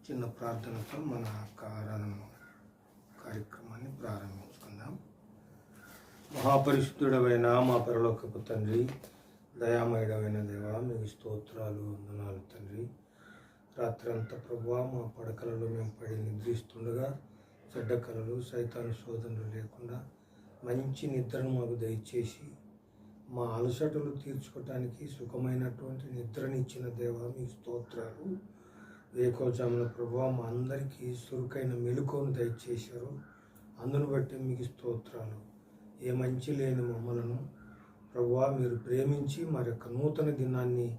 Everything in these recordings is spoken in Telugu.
చిన్న ప్రార్థనతో మన యొక్క ఆరాధన కార్యక్రమాన్ని ప్రారంభించుకుందాం. మహాపరిశుద్ధుడమైన మా పరలోకపు తండ్రి, దయామయుడమైన దేవా, మీకు స్తోత్రాలు, వందనాలు తండ్రి. రాత్రంతా ప్రభువా మా పడకలలో మేము పడి నిద్రిస్తుండగా చెడ్డ కలలు, సైతాను శోధనలు లేకుండా మంచి నిద్రను మాకు దయచేసి మా అలసటలు తీర్చుకోవటానికి సుఖమైనటువంటి నిద్రనిచ్చిన దేవా, మీకు స్తోత్రాలు. ఏకోజామున ప్రభువా మా అందరికీ చురుకైన మెలకువను దయచేశారు. అందును బట్టి మీకు స్తోత్రాలు. ఏ మంచి లేని మమ్మలను ప్రభువా మీరు ప్రేమించి మరి యొక్క నూతన దినాన్ని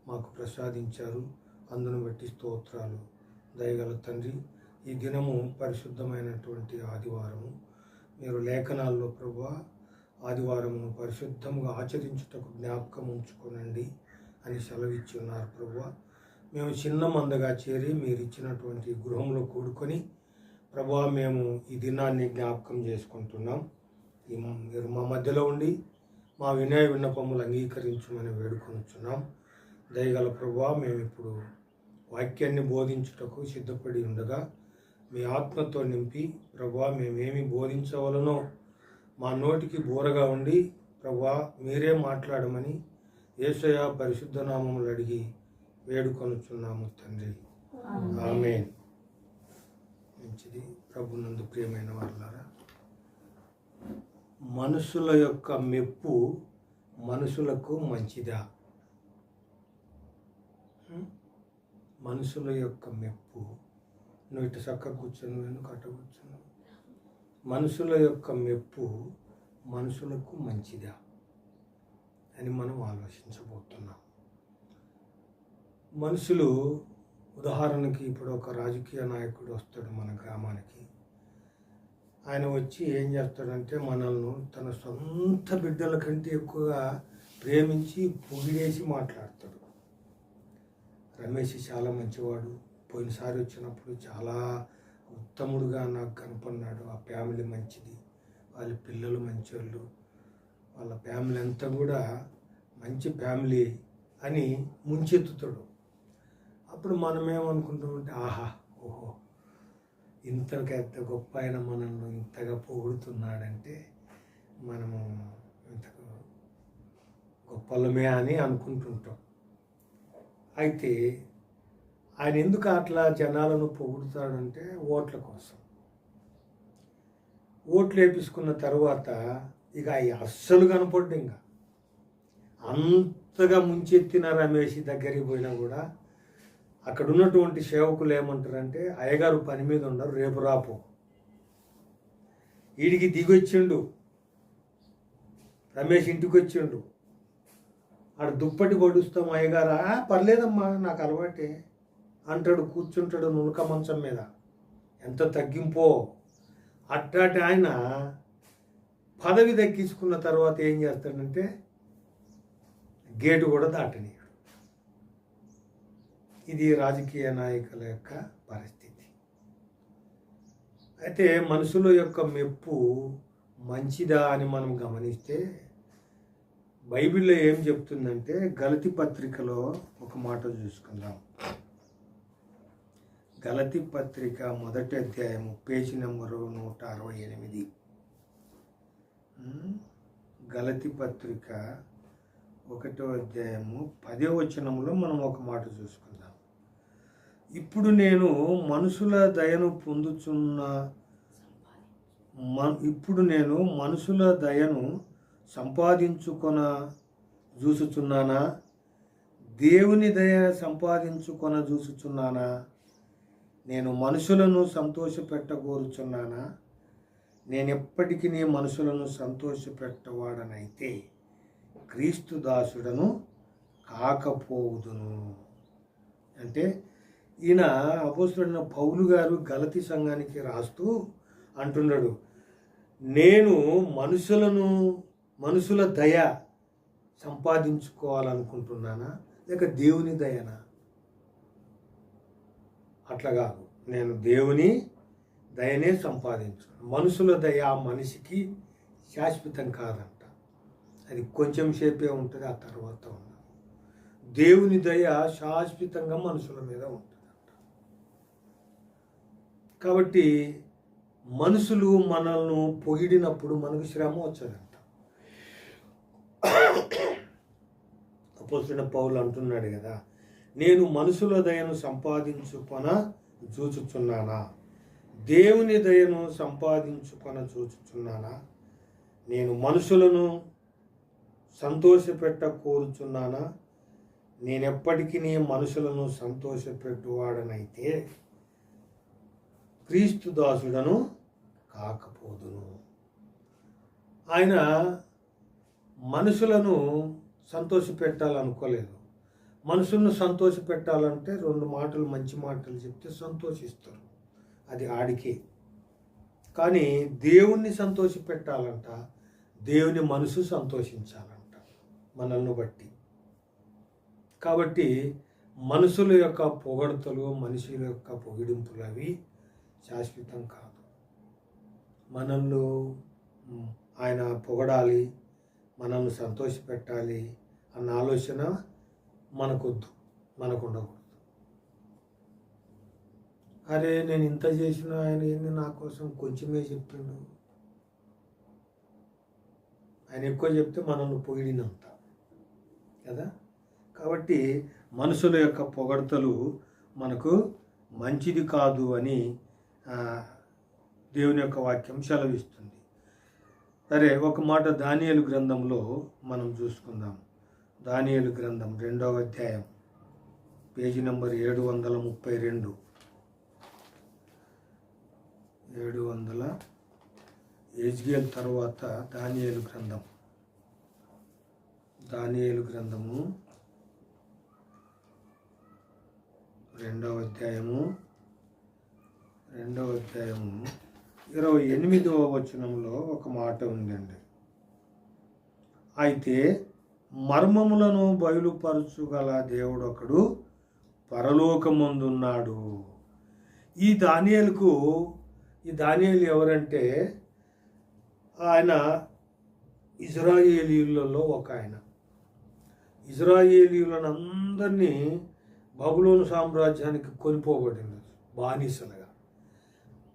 మాకు ప్రసాదించారు. అందును బట్టి స్తోత్రాలు. దయగల తండ్రి, ఈ దినము పరిశుద్ధమైనటువంటి ఆదివారము. మీరు లేఖనాల్లో ప్రభువా ఆదివారమును పరిశుద్ధంగా ఆచరించుటకు జ్ఞాపకం ఉంచుకోనండి అని సెలవిచ్చి ఉన్నారు ప్రభువా. మేము చిన్న మందగా చేరి మీరు ఇచ్చినటువంటి గృహంలో కూడుకొని ప్రభువా మేము ఈ దినాన్ని జ్ఞాపకం చేసుకుంటున్నాం. మీరు మా మధ్యలో ఉండి మా వినయ విన్నపములు అంగీకరించమని వేడుకొనుచున్నాం. దయగల ప్రభువా, మేము ఇప్పుడు వాక్యాన్ని బోధించుటకు సిద్ధపడి ఉండగా మీ ఆత్మతో నింపి ప్రభువా మేమేమి బోధించవలనో మా నోటికి బోరగా ఉండి ప్రభువా మీరే మాట్లాడమని యేసయ్య పరిశుద్ధ నామములు అడిగి వేడుకొనుచున్నాము తండ్రి. ఆమేన్. మంచిది. ప్రభునందు ప్రియమైన వారులారా, మనుషుల యొక్క మెప్పు మనుషులకు మంచిదా? మనుషుల యొక్క మెప్పు, నువ్వు ఇటు చక్క కూర్చొని నేను కట్ట కూర్చున్నావు. మనుషుల యొక్క మెప్పు మనుషులకు మంచిదా అని మనం ఆలోచించబోతున్నాం. మనుషులు, ఉదాహరణకి ఇప్పుడు ఒక రాజకీయ నాయకుడు వస్తాడు మన గ్రామానికి. ఆయన వచ్చి ఏం చేస్తాడంటే మనల్ని తన సొంత బిడ్డల కంటే ఎక్కువగా ప్రేమించి పొగిడేసి మాట్లాడతాడు. రమేష్ చాలా మంచివాడు, పోయినసారి వచ్చినప్పుడు చాలా ఉత్తముడుగా నాకు కనపడినాడు, ఆ ఫ్యామిలీ మంచిది, వాళ్ళ పిల్లలు మంచివాళ్ళు, వాళ్ళ ఫ్యామిలీ అంతా కూడా మంచి ఫ్యామిలీ అని ముంచెత్తుతాడు. అప్పుడు మనం ఏమనుకుంటామంటే, ఆహా, ఓహో, ఇంతకంత గొప్ప ఆయన మనల్ని ఇంతగా పొగుడుతున్నాడంటే మనము ఇంతకు గొప్పలమే అని అనుకుంటుంటాం. అయితే ఆయన ఎందుకు అట్లా జనాలను పొగుడుతాడంటే ఓట్ల కోసం. ఓట్లు వేపించుకున్న తర్వాత ఇక అవి అస్సలు కనపడ్డు. ఇంకా అంతగా ముంచెత్తిన రమేష్ దగ్గరికి పోయినా కూడా అక్కడ ఉన్నటువంటి సేవకులు ఏమంటారంటే, అయ్యగారు పని మీద ఉండరు, రేపు రాపో. వీడికి దిగొచ్చిండు, రమేష్ ఇంటికి వచ్చిండు. ఆడ దుప్పటి పడుస్తాం, అయ్యగారా పర్లేదమ్మా నాకు అలవాటే అంటాడు. కూర్చుంటాడు నులక మంచం మీద. ఎంత తగ్గింపో. అట్టాటి ఆయన పదవి దక్కించుకున్న తర్వాత ఏం చేస్తాడంటే గేటు కూడా దాటనీయడు. ఇది రాజకీయ నాయకుల యొక్క పరిస్థితి. అయితే మనుషుల యొక్క మెప్పు మంచిదా అని మనం గమనిస్తే బైబిల్లో ఏం చెప్తుందంటే, గలతీ పత్రికలో ఒక మాట చూసుకుందాం. గలతీ పత్రిక 1వ అధ్యాయము పేజీ నెంబరు 168. గలతీ పత్రిక 1వ అధ్యాయము 10వ వచనంలో మనం ఒక మాట చూసుకుందాం. ఇప్పుడు నేను మనుషుల దయను సంపాదించుకొన చూసుచున్నానా, దేవుని దయ సంపాదించుకొన చూసుచున్నానా? నేను మనుషులను సంతోషపెట్టగోరుచున్నానా? నేను ఎప్పటికీ మనుషులను సంతోషపెట్టవాడనైతే క్రీస్తు దాసుడను కాకపోవుదును. అంటే ఈయన అపోస్తలుడైన పౌలు గారు గలతీ సంఘానికి రాస్తూ అంటున్నాడు, నేను మనుషుల దయ సంపాదించుకోవాలనుకుంటున్నానా లేక దేవుని దయనా? అట్లా కాదు, నేను దేవుని దయనే సంపాదించుకున్నాను. మనుషుల దయ ఆ మనిషికి శాశ్వతం కాదంట, అది కొంచెం సేపే ఉంటుంది, ఆ తర్వాత ఉండదు. దేవుని దయ శాశ్వతంగా మనుషుల మీద ఉంటుందంట. కాబట్టి మనుషులు మనల్ని పొగిడినప్పుడు మనకు శ్రమ వచ్చదంట. అపోస్తలుడైన పౌలు అంటున్నాడు కదా, నేను మనుషుల దయను సంపాదించుకొన చూచుచున్నానా, దేవుని దయను సంపాదించుకొన చూచుచున్నానా, నేను మనుషులను సంతోషపెట్ట కోరుచున్నానా, నేనెప్పటికీ మనుషులను సంతోషపెట్టువాడనైతే క్రీస్తు దాసుడను కాకపోదును. ఆయన మనుషులను సంతోషపెట్టాలనుకోలేదు. మనుషులను సంతోషపెట్టాలంటే 2 మాటలు మంచి మాటలు చెప్తే సంతోషిస్తారు, అది ఆడికే. కానీ దేవుణ్ణి సంతోషపెట్టాలంట, దేవుని మనసు సంతోషించాలంట మనల్ని బట్టి. కాబట్టి మనుషుల యొక్క పొగడతలు, మనుషుల యొక్క పొగిడింపులు అవి శాశ్వతం కాదు. మనల్ని ఆయన పొగడాలి, మనల్ని సంతోషపెట్టాలి అన్న ఆలోచన మనకొద్దు, మనకు ఉండకూడదు. అరే నేను ఇంత చేసిన ఆయన ఏంది నా కోసం కొంచెమే చెప్పిండు, ఆయన ఎక్కువ చెప్తే మనల్ని పొగిడినంత కదా. కాబట్టి మనుషుల యొక్క పొగడతలు మనకు మంచిది కాదు అని దేవుని యొక్క వాక్యం సెలవిస్తుంది. సరే, ఒక మాట దానియేలు గ్రంథంలో మనం చూసుకుందాం. దానియేలు గ్రంథం 2వ అధ్యాయం, పేజీ నెంబర్ 732. 700 ఎజ్కేలు తర్వాత దానియేలు గ్రంథం. దానియేలు గ్రంథము 2వ అధ్యాయము 28వ వచనంలో ఒక మాట ఉందండి. అయితే మర్మములను బయలుపరచుగల దేవుడు ఒకడు పరలోకమందున్నాడు. ఈ దానియేలు ఎవరంటే ఆయన ఇజ్రాయేలీయులలో ఒక ఆయన. ఇజ్రాయేలీయులను అందరినీ బబులోను సామ్రాజ్యానికి కొనిపోబడింది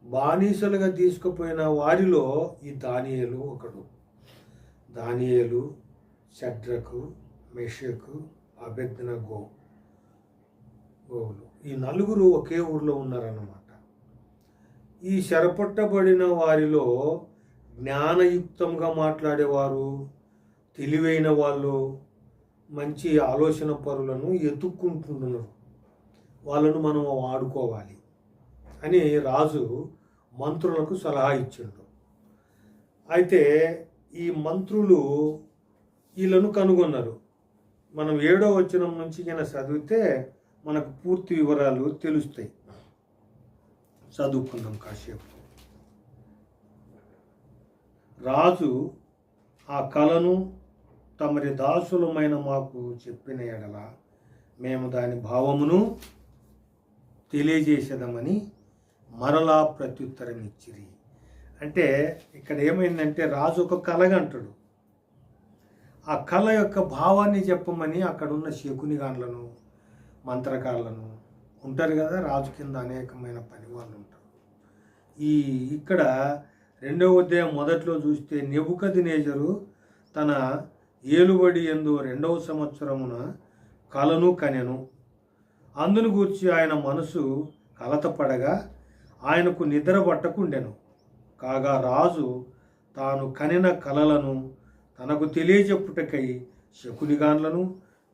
బానిసలుగా తీసుకుపోయిన వారిలో ఈ దానియేలు ఒకడు. దానియేలు, షడ్రకు, మెషకు, అబేద్నెగోలు ఈ 4 ఒకే ఊరిలో ఉన్నారన్నమాట. ఈ చెరపట్టబడిన వారిలో జ్ఞానయుక్తంగా మాట్లాడేవారు, తెలివైన వాళ్ళు, మంచి ఆలోచన పరులను ఎత్తుక్కుంటున్నారు. వాళ్ళను మనం వాడుకోవాలి అని రాజు మంత్రులకు సలహా ఇచ్చిండు. అయితే ఈ మంత్రులు వీళ్ళను కనుగొన్నారు. మనం 7వ వచనం నుంచి చదివితే మనకు పూర్తి వివరాలు తెలుస్తాయి. చదువుకుందాం కాసేపు. రాజు ఆ కలను తమరి దాసులమైన మాకు చెప్పిన ఎడల మేము దాని భావమును తెలియజేసేదామని మరలా ప్రత్యుత్తరం ఇచ్చిరి. అంటే ఇక్కడ ఏమైందంటే రాజు ఒక కలగంటాడు. ఆ కళ యొక్క భావాన్ని చెప్పమని అక్కడున్న శకునిగాన్లను, మంత్రకారులను ఉంటారు కదా, రాజు కింద అనేకమైన పని వాళ్ళు ఉంటారు. ఇక్కడ 2వ అధ్యాయం మొదట్లో చూస్తే నెబుకద్నెజరు తన ఏలుబడి యందు 2వ సంవత్సరమున కలను కనెను. అందును గూర్చి ఆయన మనసు కలతపడగా ఆయనకు నిద్ర పట్టకుండెను. కాగా రాజు తాను కనిన కలలను తనకు తెలియజెప్పుటకై శకునిగాన్లను,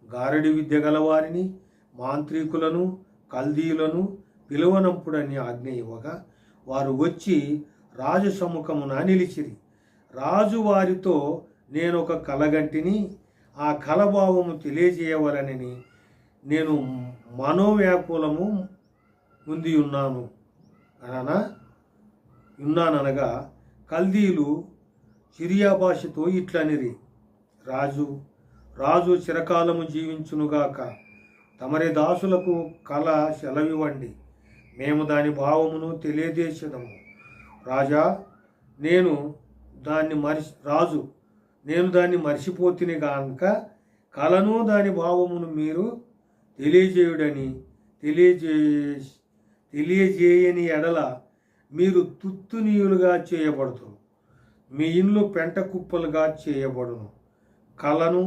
గారడి విద్య గలవారిని, మాంత్రికులను, కల్దీయులను పిలువనంపుడని ఆజ్ఞ ఇవ్వగా వారు వచ్చి రాజు సముఖమున నిలిచిరి. రాజు వారితో, నేను ఒక కలగంటిని, ఆ కలభావము తెలియజేయవలనని నేను మనోవ్యాకులము ముందు ఉన్నాననగా కల్దీయులు సిరియా భాషతో ఇట్లనిరి, రాజు చిరకాలము జీవించునుగాక, తమరి దాసులకు కల సెలవివ్వండి, మేము దాని భావమును తెలియజేసేదము. రాజా, నేను దాన్ని మర్చిపోతిని గాక కలను దాని భావమును మీరు తెలియజేయని ఎడల మీరు తుత్తునీయులుగా చేయబడుతురు, మీ ఇండ్లు పెంట కుప్పలుగా చేయబడును. కళను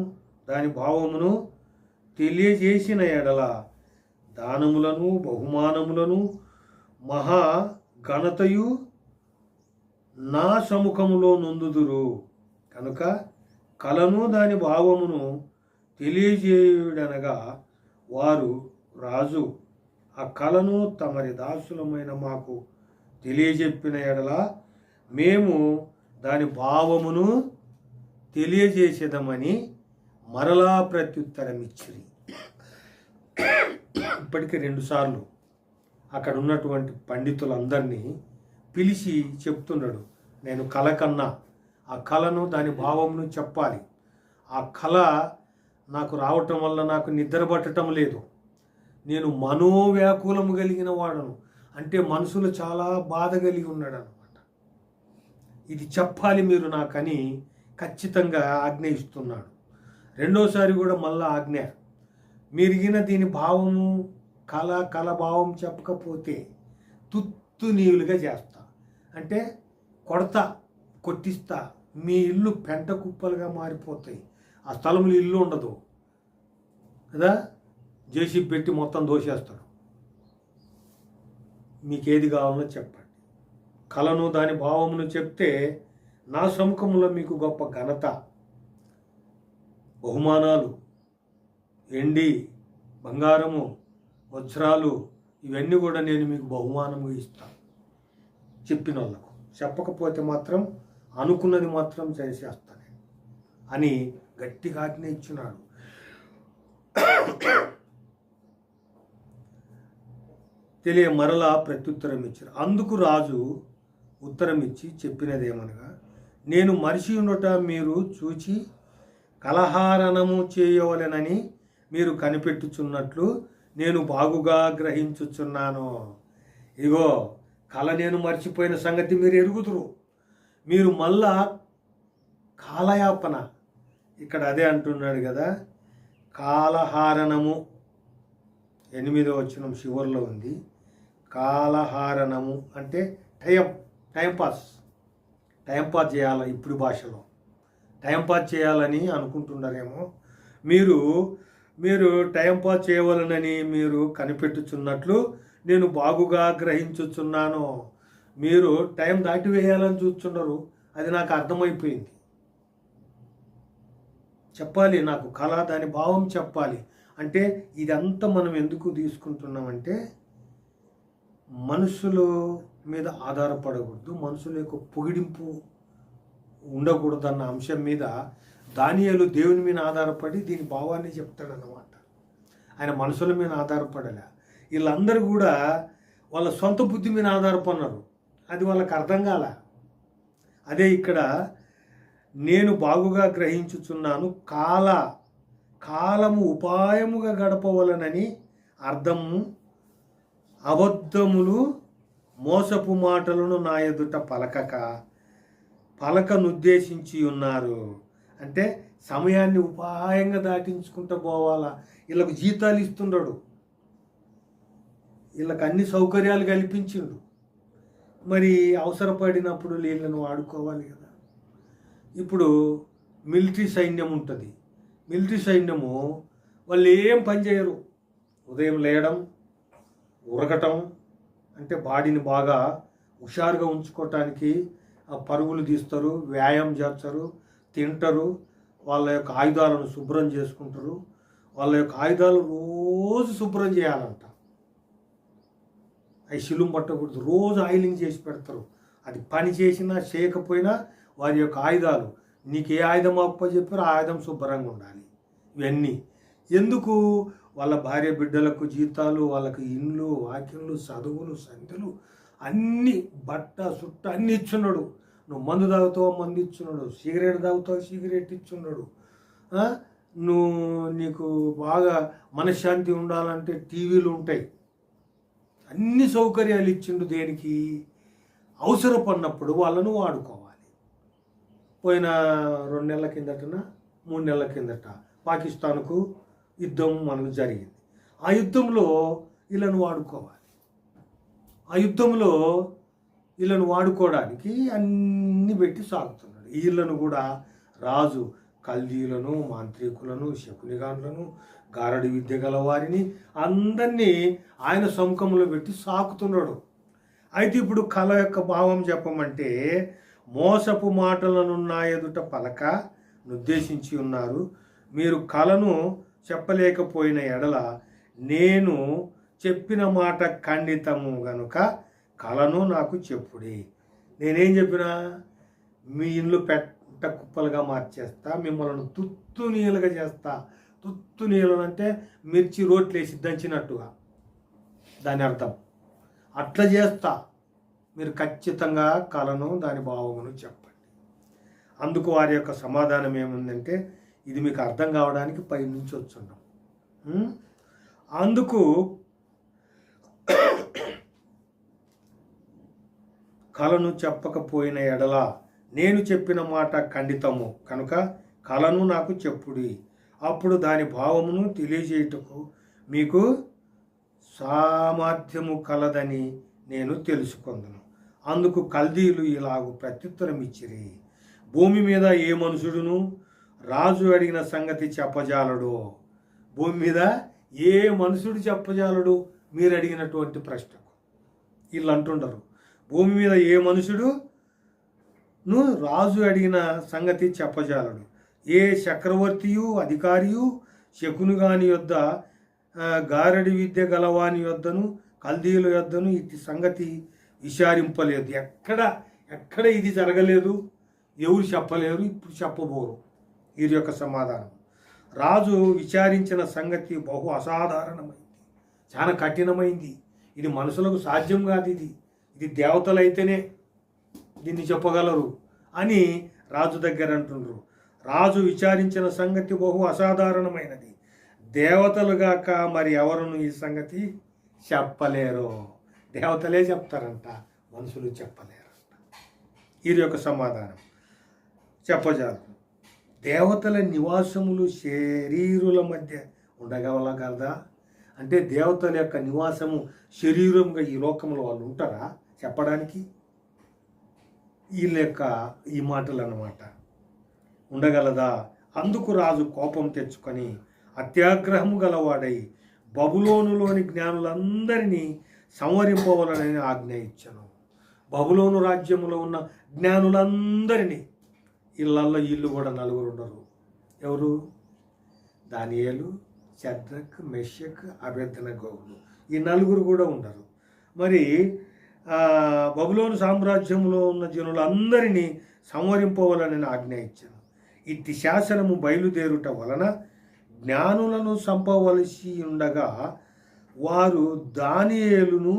దాని భావమును తెలియజేసిన ఎడల దానములను బహుమానములను మహా ఘనతయు నా సముఖములో నొందుదురు. కనుక కళను దాని భావమును తెలియజేయుడనగా వారు రాజు ఆ కళను తమరి దాసులమైన మాకు తెలియజెప్పిన ఎడల మేము దాని భావమును తెలియజేసేదమని మరలా ప్రత్యుత్తరం ఇచ్చిరి. ఇప్పటికీ 2 సార్లు అక్కడ ఉన్నటువంటి పండితులందరినీ పిలిచి చెప్తున్నాడు, నేను కళ కన్నా ఆ కళను దాని భావమును చెప్పాలి. ఆ కళ నాకు రావటం వల్ల నాకు నిద్ర పట్టడం లేదు, నేను మనోవ్యాకులము కలిగిన వాడను, అంటే మనసులో చాలా బాధ కలిగి ఉన్నాడు అనమాట. ఇది చెప్పాలి మీరు నాకని ఖచ్చితంగా ఆజ్ఞ ఇస్తున్నాడు. రెండోసారి కూడా మళ్ళా ఆజ్ఞ, మీరిగిన దీని భావము కళ భావం చెప్పకపోతే తుత్తునీయులుగా చేస్తా, అంటే కొట్టిస్తా, మీ ఇల్లు పెంట కుప్పలుగా మారిపోతాయి, ఆ స్థలంలో ఇల్లు ఉండదు కదా, జేసీబీ పెట్టి మొత్తం దోసేస్తాడు. మీకేది కావాలో చెప్పండి. కళను దాని భావమును చెప్తే నా సముఖంలో మీకు గొప్ప ఘనత, బహుమానాలు, ఎండి, బంగారము, వజ్రాలు ఇవన్నీ కూడా నేను మీకు బహుమానము ఇస్తాను చెప్పిన వాళ్ళకు. చెప్పకపోతే మాత్రం అనుకున్నది మాత్రం చేసేస్తాను అని గట్టిగా ఆజ్ఞ ఇచ్చినాడు. మరలా ప్రత్యుత్తరం ఇచ్చారు. అందుకు రాజు ఉత్తరం ఇచ్చి చెప్పినదేమనగా, నేను మనిషి ఉండట మీరు చూచి కలహారణము చేయవలెనని మీరు కనిపెట్టుచున్నట్లు నేను బాగుగా గ్రహించుచున్నాను. ఇగో కళ నేను మర్చిపోయిన సంగతి మీరు ఎరుగుదురు, మీరు మళ్ళా కాలయాపన, ఇక్కడ అదే అంటున్నాడు కదా, కాలహారణము 8వ వచనం చివరిలో ఉంది. కాలహారణము అంటే టైంపాస్ చేయాలి. ఇప్పుడు భాషలో టైంపాస్ చేయాలని అనుకుంటున్నారేమో. మీరు టైంపాస్ చేయవలనని మీరు కనిపెట్టుచున్నట్లు నేను బాగుగా గ్రహించుచున్నాను. మీరు టైం దాటివేయాలని చూస్తున్నారు, అది నాకు అర్థమైపోయింది. చెప్పాలి, నాకు కళ దాని భావం చెప్పాలి. అంటే ఇదంతా మనం ఎందుకు తీసుకుంటున్నామంటే మనుషుల మీద ఆధారపడకూడదు, మనుషుల యొక్క పొగిడింపు ఉండకూడదు అన్న అంశం మీద దానియేలు దేవుని మీద ఆధారపడి దీని భావాన్ని చెప్తాడన్నమాట. ఆయన మనుషుల మీద ఆధారపడలే. వీళ్ళందరూ కూడా వాళ్ళ సొంత బుద్ధి మీద ఆధారపడినారు, అది వాళ్ళకి అర్థం కాల. అదే ఇక్కడ నేను బాగుగా గ్రహించుచున్నాను, కాలము ఉపాయముగా గడపవలనని అర్థము, అబద్ధములు మోసపు మాటలను నా ఎదుట పలకనుద్దేశించి ఉన్నారు. అంటే సమయాన్ని ఉపాయంగా దాటించుకుంటూ పోవాలా. వీళ్ళకు జీతాలు ఇస్తున్నాడు, వీళ్ళకి అన్ని సౌకర్యాలు కల్పించిండు, మరి అవసరపడినప్పుడు వీళ్ళను వాడుకోవాలి కదా. ఇప్పుడు మిలిటరీ సైన్యం ఉంటుంది, మిలిటరీ సైన్యము వాళ్ళు ఏం పని చేయరు, ఉదయం లేయడం, ఉరకటం, అంటే బాడీని బాగా హుషారుగా ఉంచుకోవటానికి పరుగులు తీస్తారు, వ్యాయామం చేస్తారు, తింటారు, వాళ్ళ యొక్క ఆయుధాలను శుభ్రం చేసుకుంటారు. వాళ్ళ యొక్క ఆయుధాలు రోజు శుభ్రం చేయాలంట, అవి శిలుం పట్టకూడదు, రోజు ఆయిలింగ్ చేసి పెడతారు. అది పని చేసినా చేయకపోయినా వారి యొక్క ఆయుధాలు, నీకు ఏ ఆయుధం అప్పచెప్పారో ఆ ఆయుధం శుభ్రంగా ఉండాలి. ఇవన్నీ ఎందుకు? వాళ్ళ భార్య బిడ్డలకు జీతాలు, వాళ్ళకి ఇండ్లు, వాక్యంలు, చదువులు, సంధ్యలు అన్నీ, బట్ట సుట్ట అన్నీ ఇచ్చున్నాడు. నువ్వు మందు తాగుతావు, మందు ఇచ్చున్నాడు, సిగరెట్ తాగుతావు, సిగరెట్ ఇచ్చున్నాడు. నీకు బాగా మనశ్శాంతి ఉండాలంటే టీవీలు ఉంటాయి, అన్ని సౌకర్యాలు ఇచ్చిండు. దేనికి? అవసరపడినప్పుడు వాళ్ళను వాడుకోవాలి. పోయిన 2 నెలల కిందటన 3 నెలల కిందట పాకిస్తాన్కు యుద్ధం మనకు జరిగింది. ఆ యుద్ధంలో వీళ్ళను వాడుకోవాలి. ఆ యుద్ధంలో వీళ్ళను వాడుకోవడానికి అన్ని పెట్టి సాగుతున్నాడు. వీళ్ళను కూడా రాజు కల్దీలను, మాంత్రికులను, శకునిగాన్లను, గారడి విద్య గల వారిని అందరినీ ఆయన సముఖంలో పెట్టి సాకుతున్నాడు. అయితే ఇప్పుడు కళ యొక్క భావం చెప్పమంటే, మోసపు మాటలను నా ఎదుట పలక నిర్దేశించి ఉన్నారు. మీరు కళను చెప్పలేకపోయిన ఎడల నేను చెప్పిన మాట ఖండితము గనుక కళను నాకు చెప్పుడి. నేనేం చెప్పినా మీ ఇల్లు పెట్ట కుప్పలుగా మార్చేస్తా, మిమ్మల్ని తుత్తు నీళ్ళుగా చేస్తా. తుత్తు నీళ్ళు అంటే మిర్చి రోట్లు వేసి దంచినట్టుగా దాని అర్థం. అట్లా చేస్తా, మీరు ఖచ్చితంగా కళను దాని భావమును చెప్పండి. అందుకు వారి యొక్క సమాధానం ఏముందంటే, ఇది మీకు అర్థం కావడానికి పై నుంచి వచ్చున్నాం. అందుకు కళను చెప్పకపోయిన ఎడల నేను చెప్పిన మాట ఖండితము కనుక కళను నాకు చెప్పుడి, అప్పుడు దాని భావమును తెలియజేయుటకు మీకు సామర్థ్యము కలదని నేను తెలుసుకొందును. అందుకు కల్దీయులు ఇలాగు ప్రత్యుత్తరం ఇచ్చిరి, భూమి మీద ఏ మనుషుడును రాజు అడిగిన సంగతి చెప్పజాలడు. భూమి మీద ఏ మనుషుడు చెప్పజాలడు మీరు అడిగినటువంటి ప్రశ్నకు. వీళ్ళు అంటుండరు, భూమి మీద ఏ మనుషుడును రాజు అడిగిన సంగతి చెప్పజాలడు. ఏ చక్రవర్తియు అధికారియు శకునుగాని యొద్ద, గారడి విద్య గలవాని యొద్దను, కల్దీయుల యొద్దను ఇటు సంగతి విచారింపలేదు. ఎక్కడ ఇది జరగలేదు, ఎవరు చెప్పలేరు, ఇప్పుడు చెప్పబోరు. వీరి యొక్క సమాధానం, రాజు విచారించిన సంగతి బహు అసాధారణమైంది, చాలా కఠినమైంది. ఇది మనుషులకు సాధ్యం కాదు, ఇది దేవతలైతేనే దీన్ని చెప్పగలరు అని రాజు దగ్గర అంటుండ్రు. రాజు విచారించిన సంగతి బహు అసాధారణమైనది, దేవతలుగాక మరి ఎవరును ఈ సంగతి చెప్పలేరు. దేవతలే చెప్తారంట, మనుషులు చెప్పలేరంట. వీరి యొక్క సమాధానం చెప్పజాలు. దేవతల నివాసములు శరీరుల మధ్య ఉండగలగలదా? అంటే దేవతల యొక్క నివాసము శరీరంగా ఈ లోకంలో వాళ్ళు ఉంటారా చెప్పడానికి? వీళ్ళ యొక్క ఈ మాటలు అన్నమాట, ఉండగలదా? అందుకు రాజు కోపం తెచ్చుకొని అత్యాగ్రహము గలవాడై బబులోనులోని జ్ఞానులందరినీ సంవరింపవలనని ఆజ్ఞ ఇచ్చాను. బబులోను రాజ్యములో ఉన్న జ్ఞానులందరినీ, ఇళ్ళల్లో వీళ్ళు కూడా నలుగురు ఉండరు. ఎవరు? దానియేలు, షద్రక్, మెషక్, అబేద్నెగోగులు. ఈ నలుగురు కూడా ఉండరు. మరి బబులోను సామ్రాజ్యంలో ఉన్న జనులందరినీ సంవరింపవలనని ఆజ్ఞ ఇచ్చాను. ఇట్టి శాసనము బయలుదేరుట వలన జ్ఞానులను చంపవలసి ఉండగా వారు దానియేలును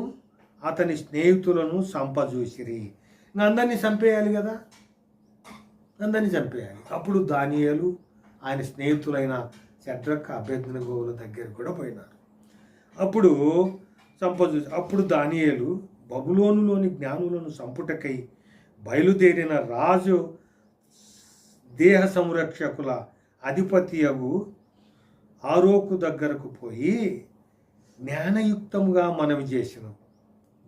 అతని స్నేహితులను చంపజూసిరి. అందరినీ చంపేయాలి కదా, అందరినీ చంపేయాలి. అప్పుడు దానియేలు ఆయన స్నేహితులైన షద్రక్, అబేద్నెగోగుల దగ్గర కూడా పోయినారు. అప్పుడు దానియేలు బబులోనులోని జ్ఞానులను చంపుటకై బయలుదేరిన రాజు దేహ సంరక్షకుల అధిపతియగు ఆరోకు దగ్గరకు పోయి జ్ఞానయుక్తంగా మనవి చేసెను.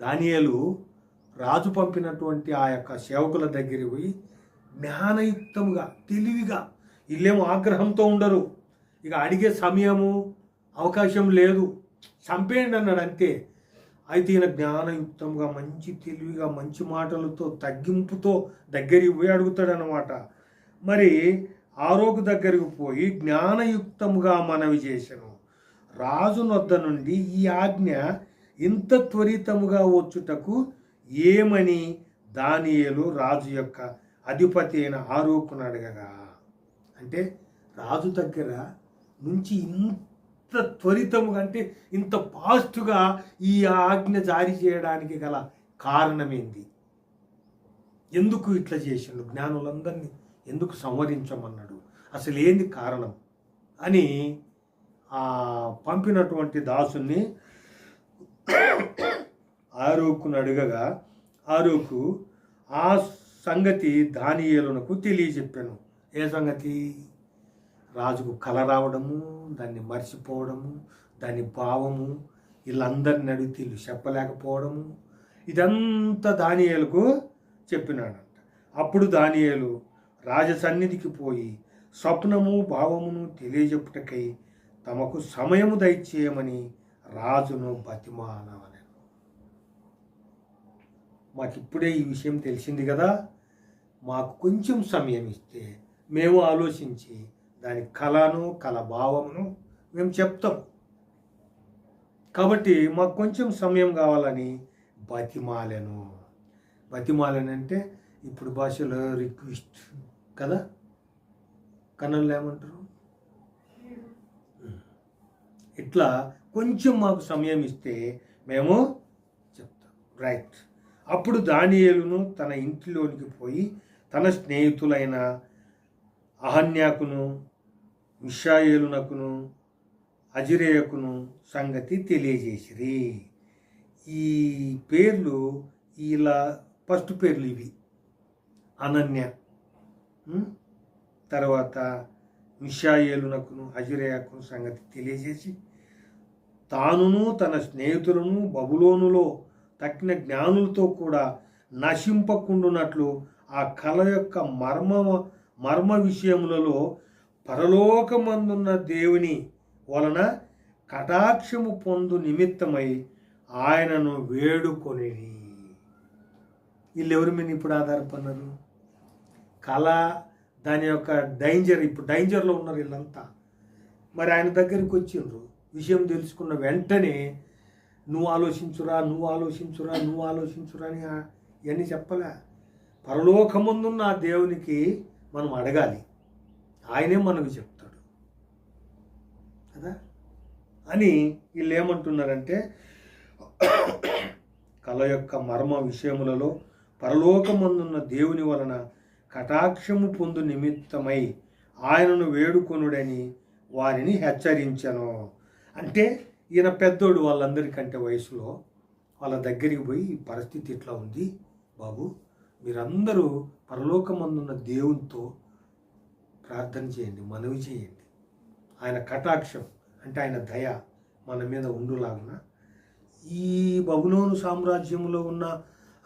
దానియేలు రాజు పంపినటువంటి ఆ యొక్క సేవకుల దగ్గరికి పోయి జ్ఞానయుక్తంగా, తెలివిగా, వీళ్ళేమో ఆగ్రహంతో ఉండరు, ఇక అడిగే సమయము అవకాశం లేదు, చంపేయండి అన్నాడు అంతే. అయితే ఈయన జ్ఞానయుక్తంగా, మంచి తెలివిగా, మంచి మాటలతో, తగ్గింపుతో దగ్గరికి పోయి అడుగుతాడనమాట. మరి ఆరోగు దగ్గరికి పోయి జ్ఞానయుక్తంగా మనవి చేసెను. రాజు నొద్ద నుండి ఈ ఆజ్ఞ ఇంత త్వరితముగా వచ్చుటకు ఏమని దానియేలు రాజు యొక్క అధిపతి అయిన ఆరోకును అడగగా, అంటే రాజు దగ్గర నుంచి ఇంత త్వరితముగా, అంటే ఇంత ఫాస్ట్గా ఈ ఆజ్ఞ జారీ చేయడానికి గల కారణమేంది? ఎందుకు ఇట్లా చేసిండు? జ్ఞానులందరినీ ఎందుకు సంవరించమన్నాడు? అసలు ఏంది కారణం అని పంపినటువంటి దాసుని ఆరోకును అడగగా ఆరోకు ఆ సంగతి దానియేలునకు తెలియజెప్పాను. ఏ సంగతి? రాజుకు కల రావడము, దాన్ని మర్చిపోవడము, దాని భావము, వీళ్ళందరిని అడిగితే వీళ్ళు చెప్పలేకపోవడము, ఇదంతా దానియేలుకు చెప్పినాడంట. అప్పుడు దానియేలు రాజసన్నిధికి పోయి స్వప్నము భావమును తెలియజెప్పుటకై తమకు సమయము దయచేయమని రాజును బతిమాలవలెను. మాకిప్పుడే ఈ విషయం తెలిసింది కదా, మాకు కొంచెం సమయం ఇస్తే మేము ఆలోచించి దాని కళను కళ భావమును మేము చెప్తాం. కాబట్టి మాకు కొంచెం సమయం కావాలని బతిమాలెను. బతిమాలెను అంటే ఇప్పుడు భాషలో రిక్వెస్ట్ కదా, కన్నడలో ఏమంటారు? ఇట్లా కొంచెం మాకు సమయం ఇస్తే మేము చెప్తాం. రైట్. అప్పుడు దానియేలును తన ఇంటిలోనికి పోయి తన స్నేహితులైన అహన్యాకును మిషాయేలునకును అజిరేయకును సంగతి తెలియజేసిరి. ఈ పేర్లు ఇలా ఫస్ట్ పేర్లు ఇవి. అనన్య, తర్వాత మిషాయేలునకును అజిరేయకును సంగతి తెలియజేసి తానును తన స్నేహితులను బబులోనులో తక్కిన జ్ఞానులతో కూడా నశింపకుండునట్లు ఆ కళ యొక్క మర్మ విషయములలో పరలోకమందున్న దేవుని వలన కటాక్షము పొందు నిమిత్తమై ఆయనను వేడుకొనిరి. వీళ్ళెవరి మీద ఇప్పుడు ఆధారపడినారు? కళ, దాని యొక్క డేంజర్, ఇప్పుడు డేంజర్లో ఉన్నారు వీళ్ళంతా. మరి ఆయన దగ్గరికి వచ్చిండ్రు. విషయం తెలుసుకున్న వెంటనే నువ్వు ఆలోచించురా అని ఇవన్నీ చెప్పలే. పరలోకమందున్న ఆ దేవునికి మనం అడగాలి, ఆయనే మనకు చెప్తాడు కదా అని. వీళ్ళు ఏమంటున్నారంటే కళ యొక్క మర్మ విషయములలో పరలోకమందున్న దేవుని వలన కటాక్షము పొందు నిమిత్తమై ఆయనను వేడుకొనుడని వారిని హెచ్చరించను. అంటే ఈయన పెద్దోడు వాళ్ళందరికంటే వయసులో. వాళ్ళ దగ్గరికి పోయి ఈ పరిస్థితి ఇట్లా ఉంది బాబు, మీరందరూ పరలోకమందున్న దేవునితో ప్రార్థన చేయండి, మనవి చేయండి. ఆయన కటాక్షం అంటే ఆయన దయ మన మీద ఉండులాగున ఈ బబులోను సామ్రాజ్యంలో ఉన్న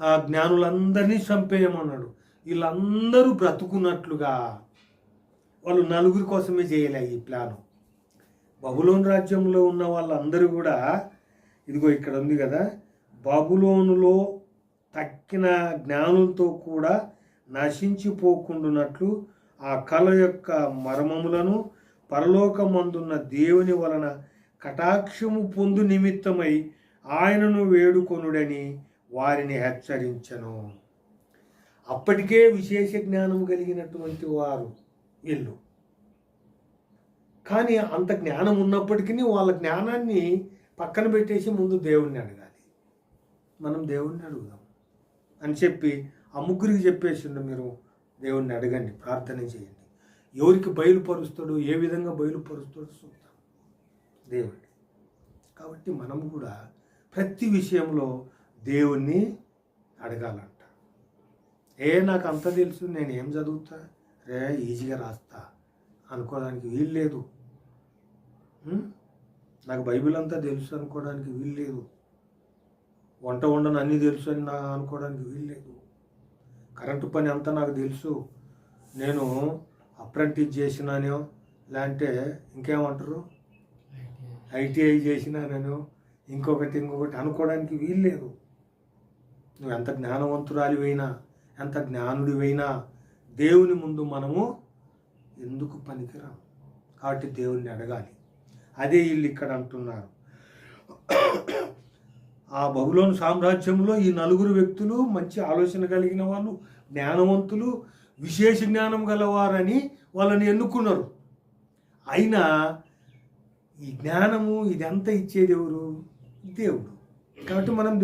ఆ జ్ఞానులందరినీ చంపేయమన్నాడు. వీళ్ళందరూ బ్రతుకున్నట్లుగా. వాళ్ళు నలుగురి కోసమే చేయలే ఈ ప్లాను. బబులోను రాజ్యంలో ఉన్న వాళ్ళందరూ కూడా ఇదిగో ఇక్కడ ఉంది కదా, బబులోనులో తక్కిన జ్ఞానులతో కూడా నశించిపోకుండునట్లు ఆ కళ యొక్క మర్మములను పరలోకమందున్న దేవుని వలన కటాక్షము పొందు నిమిత్తమై ఆయనను వేడుకొనుడని వారిని హెచ్చరించను. అప్పటికే విశేష జ్ఞానం కలిగినటువంటి వారు వీళ్ళు. కానీ అంత జ్ఞానం ఉన్నప్పటికీ వాళ్ళ జ్ఞానాన్ని పక్కన పెట్టేసి ముందు దేవుణ్ణి అడగాలి. మనం దేవుణ్ణి అడుగుదాం అని చెప్పి ఆ ముగ్గురికి చెప్పేసిండు, మీరు దేవుణ్ణి అడగండి, ప్రార్థన చేయండి. ఎవరికి బయలుపరుస్తాడు, ఏ విధంగా బయలుపరుస్తాడో చూద్దాం దేవుణ్ణి. కాబట్టి మనం కూడా ప్రతి విషయంలో దేవుణ్ణి అడగాలంట. నాకు అంత తెలుసు, నేను ఏం చదువుతా, ఈజీగా రాస్తా అనుకోవడానికి వీలు లేదు. నాకు బైబిల్ అంతా తెలుసు అనుకోవడానికి వీలు లేదు. వంట వండను అన్నీ తెలుసు అని అనుకోవడానికి వీలు లేదు. కరెంటు పని అంతా నాకు తెలుసు, నేను అప్రెంటిస్ చేసినానో లేదంటే ఇంకేమంటారు ఐటీఐ చేసినానో ఇంకొకటి అనుకోవడానికి వీలు లేదు. నువ్వు ఎంత జ్ఞానవంతురాలివైనా ఎంత జ్ఞానుడివైనా దేవుని ముందు మనము ఎందుకు పనికిరాం. కాబట్టి దేవుణ్ణి అడగాలి. అదే వీళ్ళు ఇక్కడ అంటున్నారు. ఆ బబులోను సామ్రాజ్యంలో ఈ నలుగురు వ్యక్తులు మంచి ఆలోచన కలిగిన వాళ్ళు, జ్ఞానవంతులు, విశేష జ్ఞానం గలవారని వాళ్ళని ఎన్నుకున్నారు. అయినా ఈ జ్ఞానము ఇదంతా ఇచ్చేది ఎవరు? దేవుడు. కాబట్టి మనం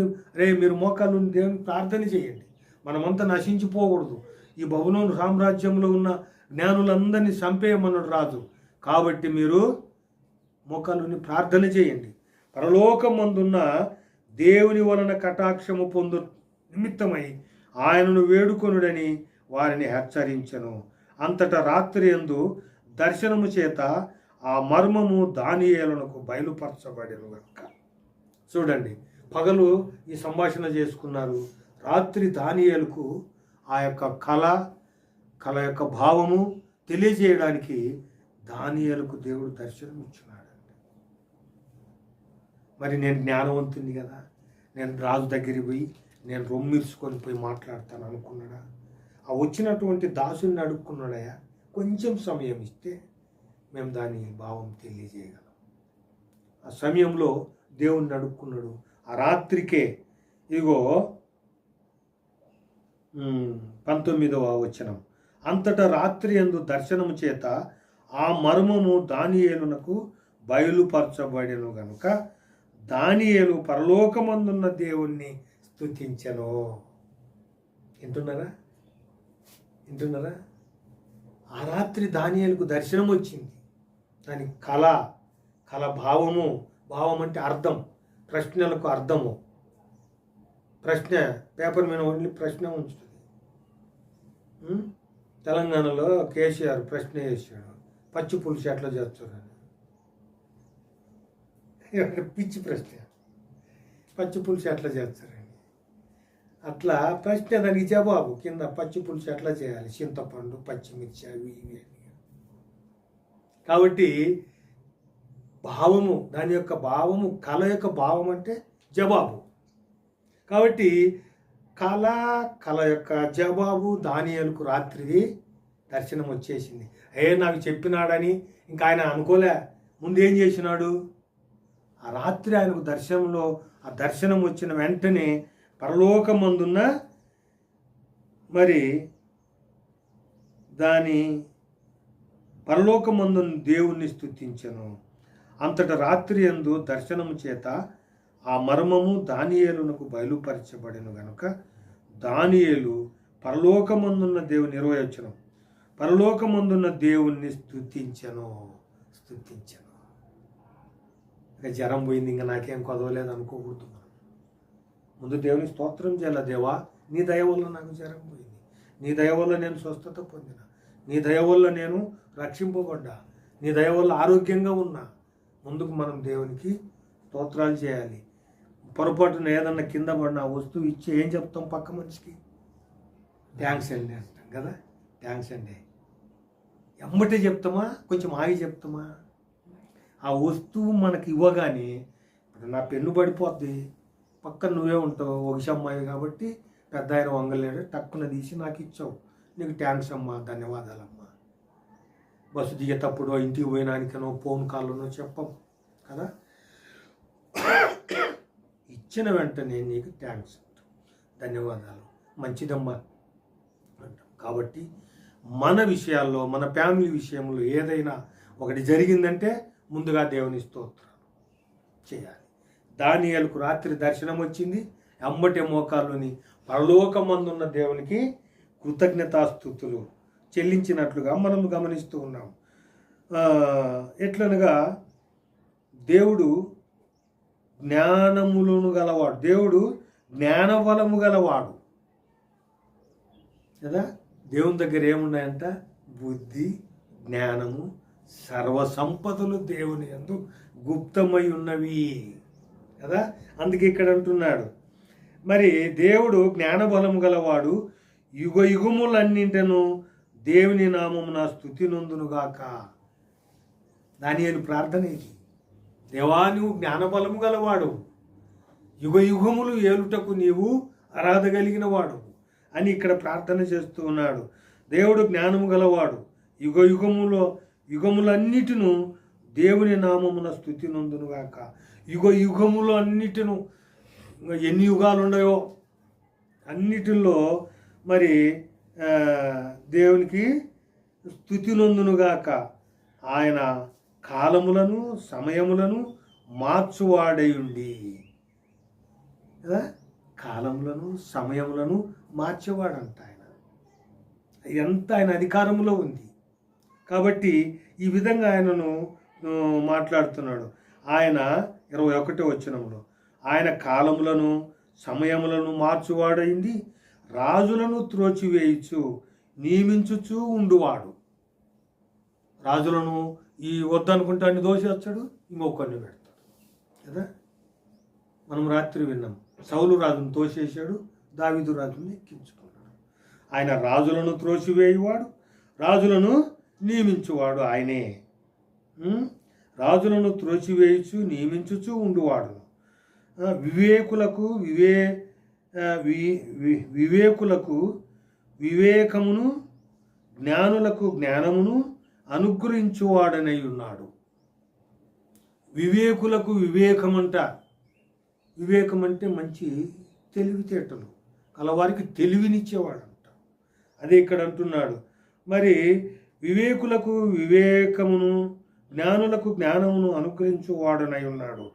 మీరు మోకాళ్ళు దేవుని ప్రార్థన చేయండి. మనమంతా నశించిపోకూడదు. ఈ బబులోను సామ్రాజ్యంలో ఉన్న జ్ఞానులందరినీ చంపేయమన్నాడు రాజు. కాబట్టి మీరు మోకాళ్ళుని ప్రార్థన చేయండి. పరలోకమందున్న దేవుని వలన కటాక్షము పొందు నిమిత్తమై ఆయనను వేడుకొనుడని వారిని హెచ్చరించెను. అంతటా రాత్రి యందు దర్శనము చేత ఆ మర్మము దానియేలునకు బయలుపరచబడెను గనుక. చూడండి, పగలు ఈ సంభాషణ చేసుకున్నారు. రాత్రి దానియేలుకు ఆ యొక్క కళ యొక్క భావము తెలియజేయడానికి దానియేలుకు దేవుడు దర్శనం ఇచ్చున్నాడు. మరి నేను జ్ఞానవంతుని కదా, నేను రాజు దగ్గరికి పోయి నేను రొమ్మిర్చుకొని పోయి మాట్లాడతాను అనుకున్నాడా? ఆ వచ్చినటువంటి దాసుని అడుక్కున్నాడయా, కొంచెం సమయం ఇస్తే మేము దాని భావం తెలియజేయగలం. ఆ సమయంలో దేవుణ్ణి అడుక్కున్నాడు. ఆ రాత్రికే ఇదిగో 19వ వచనం, అంతటా రాత్రి యందు దర్శనము చేత ఆ మర్మము దానియేలునకు బయలుపరచబడెను గనుక దానియేలు పరలోకమందున్న దేవుణ్ణి స్తుతించెను. వింటున్నారా? ఆ రాత్రి దానియేలుకు దర్శనం వచ్చింది. దాని కళ భావం అంటే అర్థం, ప్రశ్నలకు అర్థము. ప్రశ్న పేపర్ మీద ఓన్లీ ప్రశ్న ఉంచుతుంది. తెలంగాణలో కేసీఆర్ ప్రశ్న వేసాడు, పచ్చి పులుసు ఎట్లా చేస్తారని. పిచ్చి ప్రశ్న, పచ్చి పులుసు ఎట్లా చేస్తారని. అట్లా ప్రశ్న, దానికి జవాబు కింద పచ్చి పులుసు ఎట్లా చేయాలి, చింతపండు, పచ్చిమిర్చి, అవి ఇవి. కాబట్టి భావము, దాని యొక్క భావము, కళ యొక్క భావం అంటే జవాబు. కాబట్టి కళ యొక్క జవాబు దానియేలుకు రాత్రి దర్శనం వచ్చేసింది. నాకు చెప్పినాడని ఇంకా ఆయన అనుకోలే. ముందు ఏం చేసినాడు? ఆ రాత్రి ఆయనకు దర్శనంలో ఆ దర్శనం వచ్చిన వెంటనే పరలోకమందున్న పరలోకమందున్న దేవుణ్ణి స్తుతించెను. అంతట రాత్రి యందు దర్శనము చేత ఆ మర్మము దానియేలునకు బయలుపరచబడెను గనుక దానియేలు పరలోకమందున్న దేవుని 20వ వచనం, పరలోకమందున్న దేవుణ్ణి స్తుతించెను. ఇక జ్వరం పోయింది, ఇంకా నాకేం కొదవలేదు అనుకోకూడదు. ముందు దేవుని స్తోత్రం చేయాలి. దేవా, నీ దయ వల్ల నాకు జ్వరం పోయింది, నీ దయ వల్ల నేను స్వస్థత పొందిన, నీ దయ వల్ల నేను రక్షింపబడ్డా, నీ దయ వల్ల ఆరోగ్యంగా ఉన్నా. ముందుకు మనం దేవునికి స్తోత్రాలు చేయాలి. పొరపాటున ఏదన్నా కింద పడిన వస్తువు ఇచ్చి ఏం చెప్తాం పక్క మనిషికి? థ్యాంక్స్ అండి అంటాం కదా. థ్యాంక్స్ అండి ఎమ్మటే చెప్తామా, కొంచెం ఆగి చెప్తామా? ఆ వస్తువు మనకి ఇవ్వగానే, ఇప్పుడు నా పెన్ను పడిపోద్ది, పక్కన నువ్వే ఉంటావు, ఒకసమ్మాయి కాబట్టి పెద్ద ఆయన వంగలేడు, టక్కున తీసి నాకు ఇచ్చావు, నీకు థ్యాంక్స్ అమ్మా, ధన్యవాదాలమ్మా. బస్సు దిగేటప్పుడు ఇంటికి పోయినానికనో ఫోన్ కాల్లోనో చెప్పం కదా. ఇచ్చిన వెంటనే నీకు థ్యాంక్స్, ధన్యవాదాలు, మంచిదమ్మా అంటాం. కాబట్టి మన విషయాల్లో, మన ఫ్యామిలీ విషయంలో ఏదైనా ఒకటి జరిగిందంటే ముందుగా దేవుని స్తోత్రం చేయాలి. దానియేలుకు రాత్రి దర్శనం వచ్చింది. ఎమ్మటే మోకాల్లోని పరలోకమందున్న దేవునికి కృతజ్ఞతాస్తుతులు చెల్లించినట్లుగా మనం గమనిస్తూ ఉన్నాం. ఎట్లనగా దేవుడు జ్ఞానములను గలవాడు, దేవుడు జ్ఞానబలము గలవాడు కదా. దేవుని దగ్గర ఏమున్నాయంట? బుద్ధి, జ్ఞానము, సర్వసంపదలు దేవుని యందు గుప్తమై ఉన్నవి కదా. అందుకే ఇక్కడ అంటున్నాడు, మరి దేవుడు జ్ఞానబలము గలవాడు, యుగ యుగములన్నింటను దేవుని నామమున స్తుతి నొందునుగాక. దానియేలు ప్రార్థన ఇది. దేవా, నువ్వు జ్ఞానబలము గలవాడు, యుగ యుగములు ఏలుటకు నీవు అర్హత కలిగిన వాడు అని ఇక్కడ ప్రార్థన చేస్తూ ఉన్నాడు. దేవుడు జ్ఞానము గలవాడు, యుగములన్నిటిను దేవుని నామమున స్తుతి నొందునుగాక. యుగములు అన్నిటిను, ఎన్ని యుగాలు ఉన్నాయో అన్నిటిలో మరి దేవునికి స్తుతి నొందునుగాక. ఆయన కాలములను సమయములను మార్చువాడయుండి కదా. కాలములను సమయములను మార్చేవాడంట ఆయన. ఎంత ఆయన అధికారంలో ఉంది కాబట్టి ఈ విధంగా ఆయనను మాట్లాడుతున్నాడు. ఆయన 21వ వచనంలో ఆయన కాలములను సమయములను మార్చువాడైంది, రాజులను త్రోచివేయచ్చు నియమించుచూ ఉండువాడు. రాజులను ఈ వద్దనుకుంటే అన్ని దోషేస్తాడు, ఇంకొకరిని పెడతాడు కదా. మనం రాత్రి విన్నాం. సౌలు రాజును తోసేశాడు, దావీదు రాజును ఎక్కించుకున్నాడు. ఆయన రాజులను త్రోసివేయువాడు, రాజులను నియమించువాడు ఆయనే. రాజులను త్రోసివేయుచు నియమించుచు ఉండువాడు. వివేకులకు వివేకమును, జ్ఞానులకు జ్ఞానమును అనుగ్రహించువాడనై ఉన్నాడు. వివేకులకు వివేకమంట. వివేకం అంటే మంచి తెలివితేటలు కలవారికి తెలివినిచ్చేవాడంట. అదే ఇక్కడ అంటున్నాడు. మరి వివేకులకు వివేకమును, జ్ఞానులకు జ్ఞానమును అనుగ్రహించువాడనై ఉన్నాడు.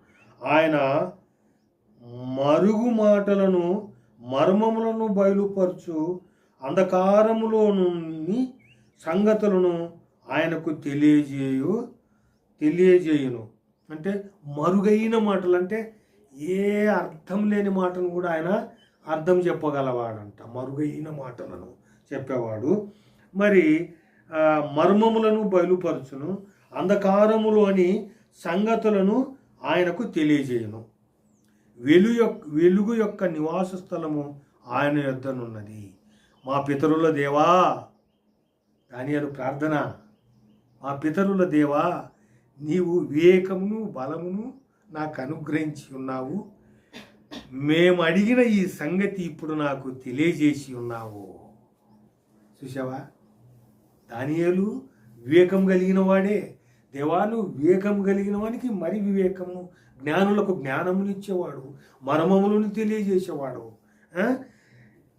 ఆయన మరుగు మాటలను, మర్మములను బయలుపరచు అంధకారములోని సంగతులను ఆయనకు తెలియజేయును. అంటే మరుగైన మాటలు అంటే ఏ అర్థం లేని మాటను కూడా ఆయన అర్థం చెప్పగలవాడంట. మరుగైన మాటలను చెప్పేవాడు. మరి మర్మములను బయలుపరచును, అంధకారములోని సంగతులను ఆయనకు తెలియజేయును. వెలుగు యొక్క నివాస స్థలము ఆయన యొద్దనున్నది. మా పితరుల దేవా, దానియేలు ప్రార్థన, మా పితరుల దేవా, నీవు వివేకమును బలమును నాకు అనుగ్రహించి ఉన్నావు. మేము అడిగిన ఈ సంగతి ఇప్పుడు నాకు తెలియజేసి ఉన్నావు. చూసావా, దానియేలు వివేకం కలిగిన వాడే. దేవా, నువ్వు వివేకం కలిగిన వానికి మరి వివేకము, జ్ఞానులకు జ్ఞానమునిచ్చేవాడు, మర్మములను తెలియజేసేవాడు.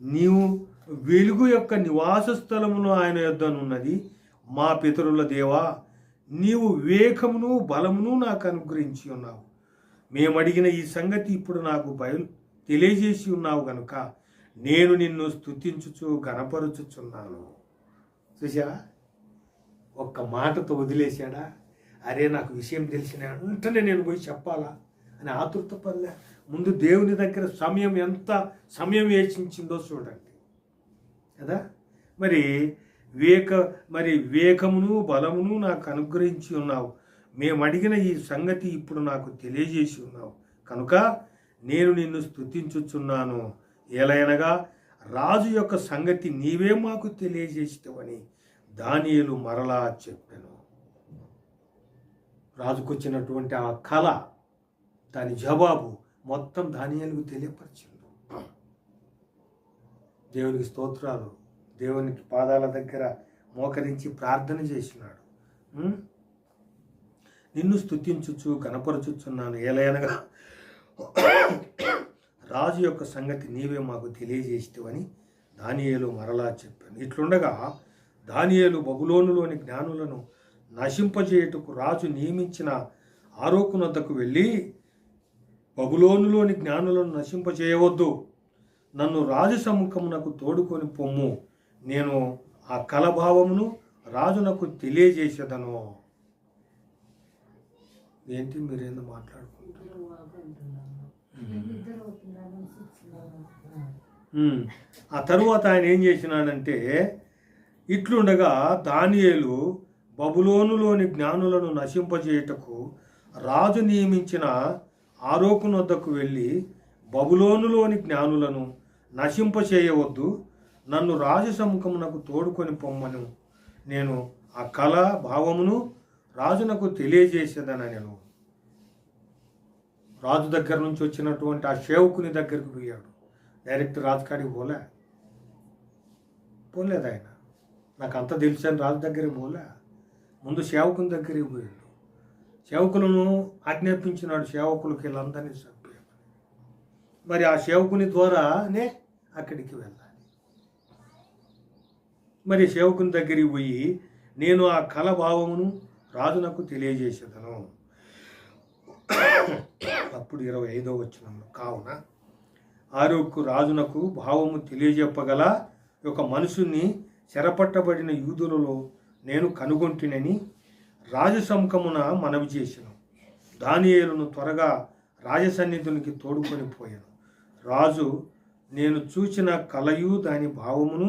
నీవు వెలుగు యొక్క నివాస స్థలమును ఆయన యొద్దనున్నది. మా పితరుల దేవా, నీవు వివేకమును బలమును నాకు అనుగ్రహించి ఉన్నావు. మేము అడిగిన ఈ సంగతి ఇప్పుడు నాకు తెలియజేసి ఉన్నావు గనుక నేను నిన్ను స్తుతించుచు గణపరుచుచున్నాను. చూసా, ఒక్క మాటతో వదిలేశాడా? అరే, నాకు విషయం తెలిసిన వెంటనే నేను పోయి చెప్పాలా అని ఆతృత పడలే. ముందు దేవుని దగ్గర ఎంత సమయం వేచించిందో చూడండి కదా. మరి వివేకమును బలమును నాకు అనుగ్రహించి ఉన్నావు. మేము అడిగిన ఈ సంగతి ఇప్పుడు నాకు తెలియజేసి ఉన్నావు కనుక నేను నిన్ను స్తుతించుచున్నాను. ఏలయనగా రాజు యొక్క సంగతి నీవే మాకు తెలియజేస్తావని దానియేలు మరలా చెప్పాను. రాజుకొచ్చినటువంటి ఆ కళ, దాని జవాబు మొత్తం దానియేలుకు తెలియపరిచింది. దేవునికి స్తోత్రాలు. దేవునికి పాదాల దగ్గర మోకరించి ప్రార్థన చేసినాడు. నిన్ను స్తుతించుచు గణపరచుచున్నాను. ఏలయనగా రాజు యొక్క సంగతి నీవే మాకు తెలియజేస్తావని దానియేలు మరలా చెప్పాను. ఇట్లుండగా దానియేలు బబులోనులోని జ్ఞానులను నశింపజేయుటకు రాజు నియమించిన ఆరోకు వద్దకు వెళ్ళి, బబులోనులోని జ్ఞానులను నశింపజేయవద్దు, నన్ను రాజు సముఖమునకు తోడుకొని పొమ్ము, నేను ఆ కలభావమును రాజునకు తెలియజేసేదను. ఏంటి మీరేందో మాట్లాడుకుంటున్నారు? ఆ తరువాత ఆయన ఏం చేసినాడంటే, ఇట్లుండగా దానియేలు బబులోనులోని జ్ఞానులను నశింపజేయుటకు రాజు నియమించిన ఆరోకు వద్దకు వెళ్ళి, బబులోనులోని జ్ఞానులను నశింపచేయవద్దు, నన్ను రాజు సముఖమునకు తోడుకొని పొమ్మను, నేను ఆ కళ భావమును రాజునకు తెలియజేసేదన. నేను రాజు దగ్గర నుంచి వచ్చినటువంటి ఆ సేవకుని దగ్గరికి పోయాడు. డైరెక్ట్ రాజుకాడికి పోలేదు ఆయన. నాకు అంత తెలుసు అని రాజు దగ్గరికి ముందు సేవకుని దగ్గరికి పోయాడు. సేవకులను ఆజ్ఞాపించినాడు, సేవకులకి వీళ్ళందరినీ చంపేయమని. మరి ఆ సేవకుని ద్వారానే అక్కడికి వెళ్ళాలి. మరి సేవకుని దగ్గరికి పోయి, నేను ఆ కళ భావమును రాజునకు తెలియజేసేదను. అప్పుడు 25వ వచనంలో, కావున ఆరోకు రాజునకు భావము తెలియజెప్పగల ఒక మనుషుని చెరపట్టబడిన యూదులలో నేను కనుగొంటినని రాజసముఖమున మనవి చేశాను. దానియేలును త్వరగా రాజసన్నిధునికి తోడుకొని పోయాను. రాజు, నేను చూచిన కలయు దాని భావమును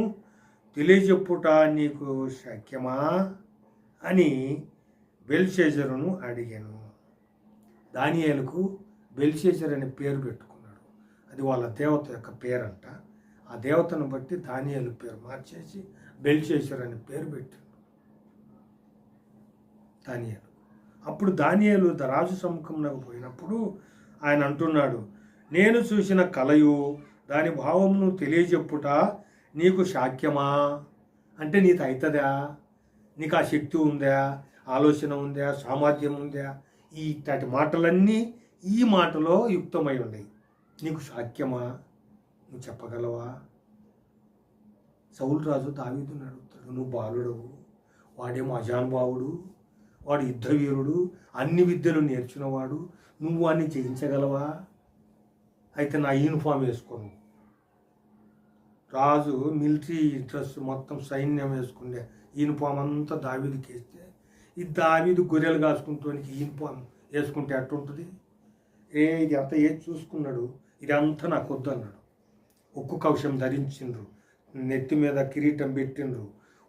తెలియజెప్పుట నీకు శక్యమా అని బెల్షెజరును అడిగాను. దానియేలుకు బెల్షెజర్ అనే పేరు పెట్టుకున్నాడు. అది వాళ్ళ దేవత యొక్క పేరంట. ఆ దేవతను బట్టి దానియేలు పేరు మార్చేసి బెల్షెజర్ అనే పేరు పెట్టాడు దానియేలు. అప్పుడు దానియేలు రాజు సముఖంలోకి పోయినప్పుడు ఆయన అంటున్నాడు, నేను చూసిన కలయు దాని భావమును తెలియజెప్పుట నీకు శాక్యమా? అంటే నీకు అవుతుందా? నీకు ఆ శక్తి ఉందా? ఆలోచన ఉందా? సామర్థ్యం ఉందా? ఇట్లాంటి మాటలన్నీ ఈ మాటలో యుక్తమై ఉన్నాయి. నీకు శాక్యమా? నువ్వు చెప్పగలవా? సౌలు రాజు దావీదుని అడుగుతాడు, నువ్వు బాలుడవు, వాడేమో అజానుభావుడు, వాడు యుద్ధవీరుడు, అన్ని విద్యలు నేర్చుకున్నవాడు, నువ్వు వాడిని జయించగలవా? అయితే నా యూనిఫామ్ వేసుకోను. రాజు మిలిటరీ డ్రెస్ మొత్తం సైన్యం వేసుకుండే యూనిఫామ్ అంతా దావీదుకి వేస్తే, ఈ దావీదు గొర్రెలు కాసుకుంటానికి యూనిఫామ్ వేసుకుంటే అట్టుంటుంది. ఇది అంతా ఏది చూసుకున్నాడు, ఇదంతా నాకు వద్దు అన్నాడు. ఉక్కు కవచం ధరించిండ్రు, నెత్తి మీద కిరీటం పెట్టిండ్రు.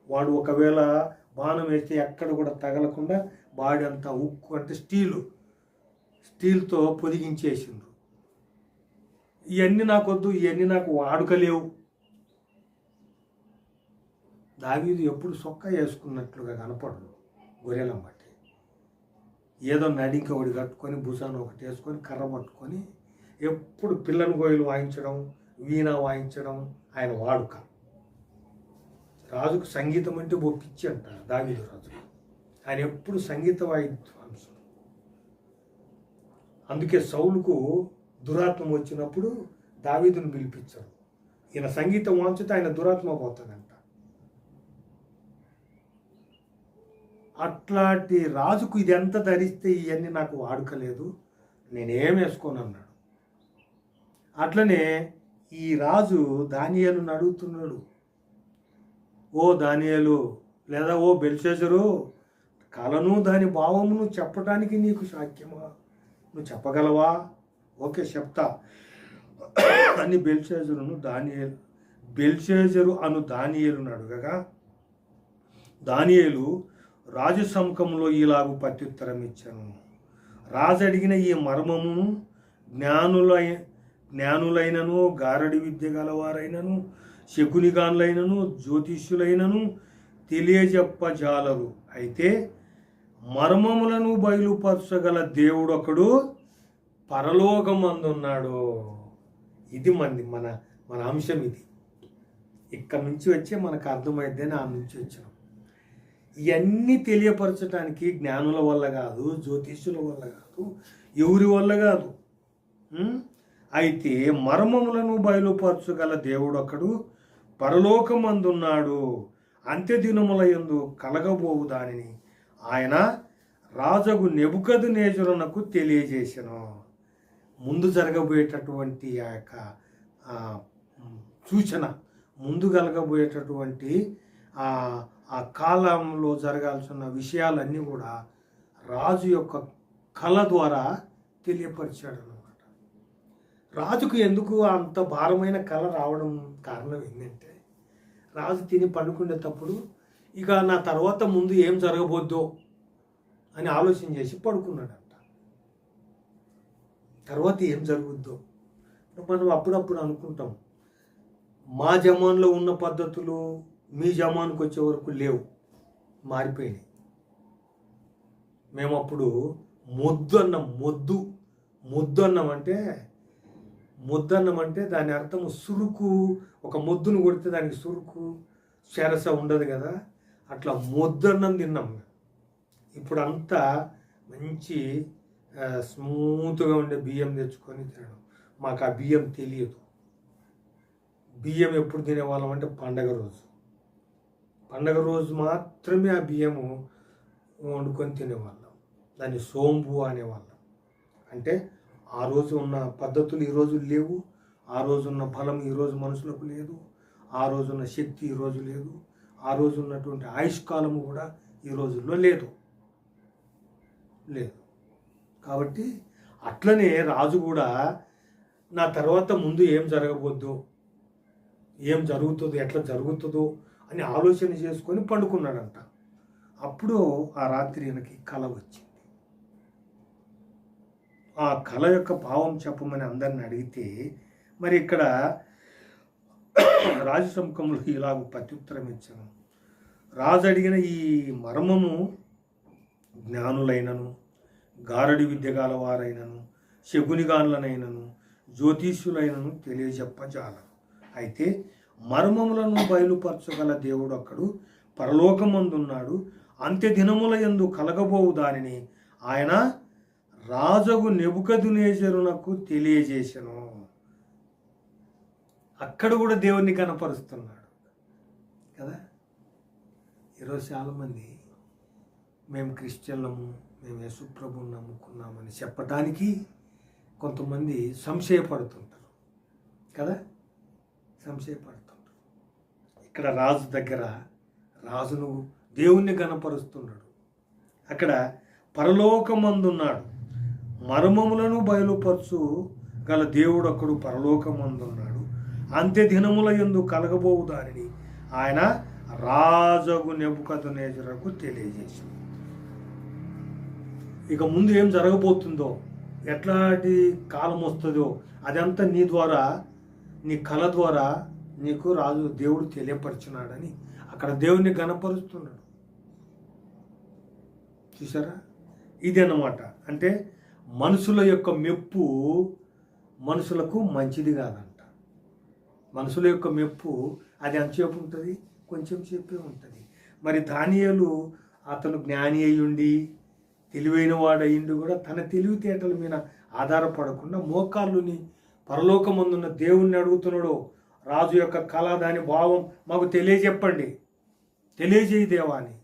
వాడు ఒకవేళ బాణం వేస్తే ఎక్కడ కూడా తగలకుండా బాడీ అంతా ఉక్కు అంటే స్టీల్తో పొదిగించేసిండ్రు. ఇవన్నీ నాకు వద్దు, ఇవన్నీ నాకు వాడుకలేవు. దావీదు ఎప్పుడు సొక్కా వేసుకున్నట్లుగా కనపడదు గొర్రెలం బట్టి. ఏదో నడింక ఒకటి కట్టుకొని భుజాన్ని ఒకటి వేసుకొని కర్ర పట్టుకొని ఎప్పుడు పిల్లని గోయలు వాయించడం, వీణ వాయించడం ఆయన వాడుక. రాజుకు సంగీతం అంటే ఓ పిచ్చి అంటారు దావీదు రాజు. ఆయన ఎప్పుడు సంగీత వాయిద్వాంసుడు. అందుకే సౌలుకు దురాత్మ వచ్చినప్పుడు దావీదును పిలిపించారు. ఈయన సంగీతం వాంచితే ఆయన దురాత్మ పోతాడంట. అట్లాంటి రాజుకు ఇది ఎంత ధరిస్తే ఇవన్నీ నాకు వాడుకలేదు, నేనేం వేసుకోను అన్నాడు. అట్లనే ఈ రాజు దానియేలును అడుగుతున్నాడు, ఓ దానియేలు లేదా ఓ బెల్షెజరు, కలను దాని భావమును చెప్పడానికి నీకు సాధ్యమా? నువ్వు చెప్పగలవా? ఓకే చెప్తా అని బెల్షెజరు అను దానియేలును అడుగగా, దానియేలు రాజు సముఖంలో ఇలాగు ప్రత్యుత్తరం ఇచ్చాను, రాజు అడిగిన ఈ మర్మమును జ్ఞానులైనను, గారడి విద్య గలవారైనను, శకునిగాన్లైనను, జ్యోతిష్యులైనను తెలియజెప్పజాలరు. అయితే మర్మములను బయలుపరచగల దేవుడొకడు పరలోకమందున్నాడు. ఇది మన అంశం. ఇది ఇక్కడ నుంచి వచ్చే మనకు అర్థమైద్దని ఆ నుంచి వచ్చినాం. ఇవన్నీ తెలియపరచడానికి జ్ఞానుల వల్ల కాదు, జ్యోతిష్యుల వల్ల కాదు, ఎవరి వల్ల కాదు. అయితే మర్మములను బయలుపరచగల దేవుడొకడు పరలోకమందున్నాడు. అంత్యదినముల యందు కలగబోవు దానిని ఆయన రాజగు నెబుకద్నెజరునకు తెలియజేసెను. ముందు జరగబోయేటటువంటి ఆ యొక్క సూచన, ముందు కలగబోయేటటువంటి ఆ కాలంలో జరగాల్సిన విషయాలన్నీ కూడా రాజు యొక్క కళ ద్వారా తెలియపరిచాడు అన్నమాట. రాజుకు ఎందుకు అంత భారమైన కళ రావడం కారణం ఏంటంటే, రాజు తిని పడుకునేటప్పుడు ఇక నా తర్వాత ముందు ఏం జరగబోద్దో అని ఆలోచన చేసి పడుకున్నాడంట. తర్వాత ఏం జరుగుద్దో మనం అప్పుడప్పుడు అనుకుంటాం. మా జమాన్లో ఉన్న పద్ధతులు మీ జమాన్కి వచ్చే వరకు లేవు, మారిపోయినాయి. మేము అప్పుడు మొద్దు అన్నం అంటే దాని అర్థం సురుకు. ఒక మొద్దును కొడితే దానికి సురుకు చెరస ఉండదు కదా, అట్లా మొద్దన్నం తిన్నాం. ఇప్పుడు అంతా మంచి స్మూత్గా ఉండే బియ్యం తెచ్చుకొని తినడం. మాకు ఆ బియ్యం తెలియదు. బియ్యం ఎప్పుడు తినేవాళ్ళం అంటే పండగ రోజు మాత్రమే ఆ బియ్యము వండుకొని తినేవాళ్ళం. దాన్ని సోంపు అనేవాళ్ళం. అంటే ఆ రోజు ఉన్న పద్ధతులు ఈ రోజు లేవు, ఆ రోజు ఉన్న బలం ఈరోజు మనుషులకు లేదు, ఆ రోజున్న శక్తి ఈరోజు లేదు, ఆ రోజు ఉన్నటువంటి ఆయుష్కాలము కూడా ఈ రోజుల్లో లేదు. కాబట్టి అట్లనే రాజు కూడా నా తర్వాత ముందు ఏం జరగబోద్దో, ఏం జరుగుతుందో, ఎట్లా జరుగుతుందో అని ఆలోచన చేసుకొని పండుకున్నాడంట. అప్పుడు ఆ రాత్రి ఈయనకి కల వచ్చింది. ఆ కళ యొక్క భావం చెప్పమని అందరిని అడిగితే మరి ఇక్కడ రాజు సముఖంలో ఇలాగ ప్రత్యుత్తరం ఇచ్చాను. రాజు అడిగిన ఈ మర్మము జ్ఞానులైనను, గారడి విద్య గలవారైనను, శకునిగాన్లనైనను, జ్యోతిష్యులైనను తెలియజెప్పజాలరు. అయితే మర్మములను బయలుపరచగల దేవుడు అక్కడు పరలోకమందున్నాడు. అంత్య దినముల యందు కలగబోవు దానిని ఆయన రాజగు నెబుకద్నెజరునకు తెలియజేసెను. అక్కడ కూడా దేవుణ్ణి కనపరుస్తున్నాడు కదా. ఈరోజు చాలామంది మేము క్రిస్టియన్లము, మేము యేసుప్రభుని నమ్ముకున్నామని చెప్పడానికి కొంతమంది సంశయపడుతుంటారు కదా, సంశయపడుతుంటారు. ఇక్కడ రాజు దగ్గర రాజును దేవుణ్ణి కనపరుస్తున్నాడు. అక్కడ పరలోకమందున్నాడు, మర్మములను బయలుపరచు గల దేవుడు అక్కడు పరలోకమందున్నాడు. అంత్య దినముల యందు కలగబోవు దానిని ఆయన రాజగు నెబుకద్నెజరుకు తెలియజేశాడు. ఇక ముందు ఏం జరగబోతుందో, ఎట్లాంటి కాలం వస్తుందో అదంతా నీ ద్వారా, నీ కళ ద్వారా నీకు రాజు దేవుడు తెలియపరిచినాడని అక్కడ దేవుణ్ణి గణపరుస్తున్నాడు. చూసారా, ఇది అన్నమాట. అంటే మనుషుల యొక్క మెప్పు మనుషులకు మంచిది కాదంట. మనుషుల యొక్క మెప్పు అది ఎంతసేపు ఉంటుంది, కొంచెం సేపే ఉంటుంది. మరి దానియేలు అతను జ్ఞాని అయ్యుండి తెలివైన వాడయ్యిండి కూడా తన తెలివితేటల మీద ఆధారపడకుండా మోకాళ్ళుని పరలోకమందున్న దేవుణ్ణి అడుగుతున్నాడు. రాజు యొక్క కళ, దాని భావం మాకు తెలియజెప్పండి, తెలియజేయి దేవా అని.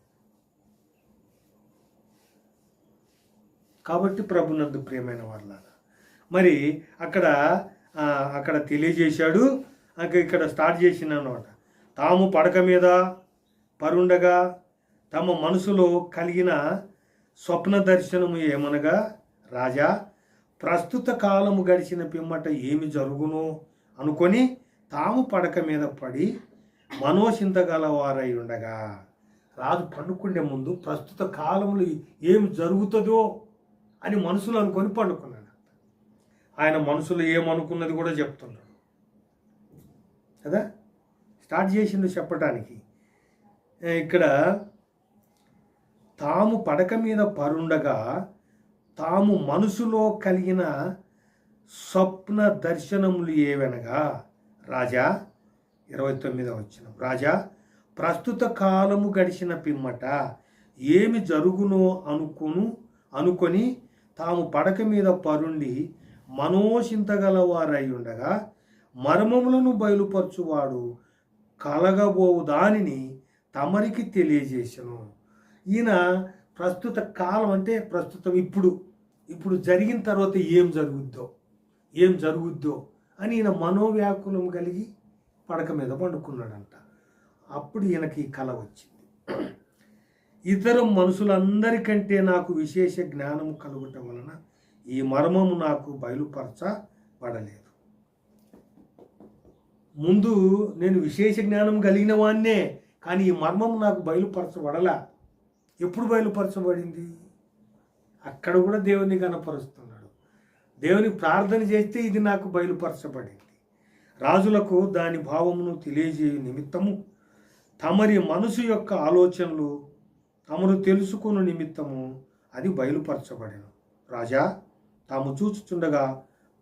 కాబట్టి ప్రభునందు ప్రియమైన వాళ్ళారా, మరి అక్కడ తెలియజేశాడు. ఇక్కడ స్టార్ట్ చేసిన అనమాట. తాము పడక మీద పరుండగా తమ మనసులో కలిగిన స్వప్న దర్శనము ఏమనగా, రాజా, ప్రస్తుత కాలము గడిచిన పిమ్మట ఏమి జరుగునో అనుకొని తాము పడక మీద పడి మనోచింతగలవారై ఉండగా, రాజు పండుకునే ముందు ప్రస్తుత కాలంలో ఏమి జరుగుతుందో అని మనసులో అనుకొని పండుకున్నాడు. ఆయన మనసులో ఏమనుకున్నది కూడా చెప్తున్నాడు కదా. స్టార్ట్ చేసిండు చెప్పటానికి. ఇక్కడ తాము పడక మీద పరుండగా తాము మనసులో కలిగిన స్వప్న దర్శనములు ఏవనగా, రాజా 29వ వచనం, రాజా, ప్రస్తుత కాలము గడిచిన పిమ్మట ఏమి జరుగునో అనుకొని తాము పడక మీద పరుండి మనోచింతగలవారై ఉండగా మర్మములను బయలుపరచువాడు కలగబోవు దానిని తమరికి తెలియజేసెను. ఈయన ప్రస్తుత కాలం అంటే ప్రస్తుతం ఇప్పుడు జరిగిన తర్వాత ఏం జరుగుద్దో అని ఈయన మనోవ్యాకులం కలిగి పడక మీద పండుకున్నాడంట. అప్పుడు ఈయనకి కళ వచ్చింది. ఇతర మనుషులందరికంటే నాకు విశేష జ్ఞానము కలుగటం వలన ఈ మర్మము నాకు బయలుపరచబడలేదు. ముందు నేను విశేష జ్ఞానం కలిగిన వాన్నే, కానీ ఈ మర్మము నాకు బయలుపరచబడలా. ఎప్పుడు బయలుపరచబడింది? అక్కడ కూడా దేవుని కనపరుస్తున్నాడు. దేవునికి ప్రార్థన చేస్తే ఇది నాకు బయలుపరచబడింది. రాజులకు దాని భావమును తెలియజేయు నిమిత్తము తమరి మనసు యొక్క ఆలోచనలు తమరు తెలుసుకున్న నిమిత్తము అది బయలుపరచబడెను. రాజా, తాము చూచుచుండగా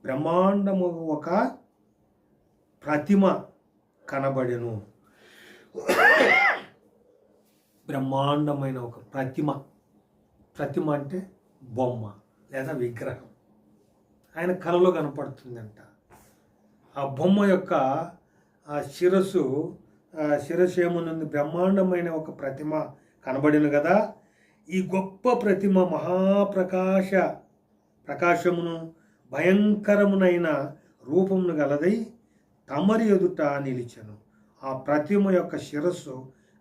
బ్రహ్మాండము ఒక ప్రతిమ కనబడెను. బ్రహ్మాండమైన ఒక ప్రతిమ అంటే బొమ్మ లేదా విగ్రహం ఆయన కలలో కనపడుతుందంట. ఆ బొమ్మ యొక్క ఆ శిరస్సు ఏమనుంది, బ్రహ్మాండమైన ఒక ప్రతిమ కనబడిన కదా. ఈ గొప్ప ప్రతిమ ప్రకాశమును భయంకరమునైన రూపమును గలదై తమరి ఎదుట నిలిచెను. ఆ ప్రతిమ యొక్క శిరస్సు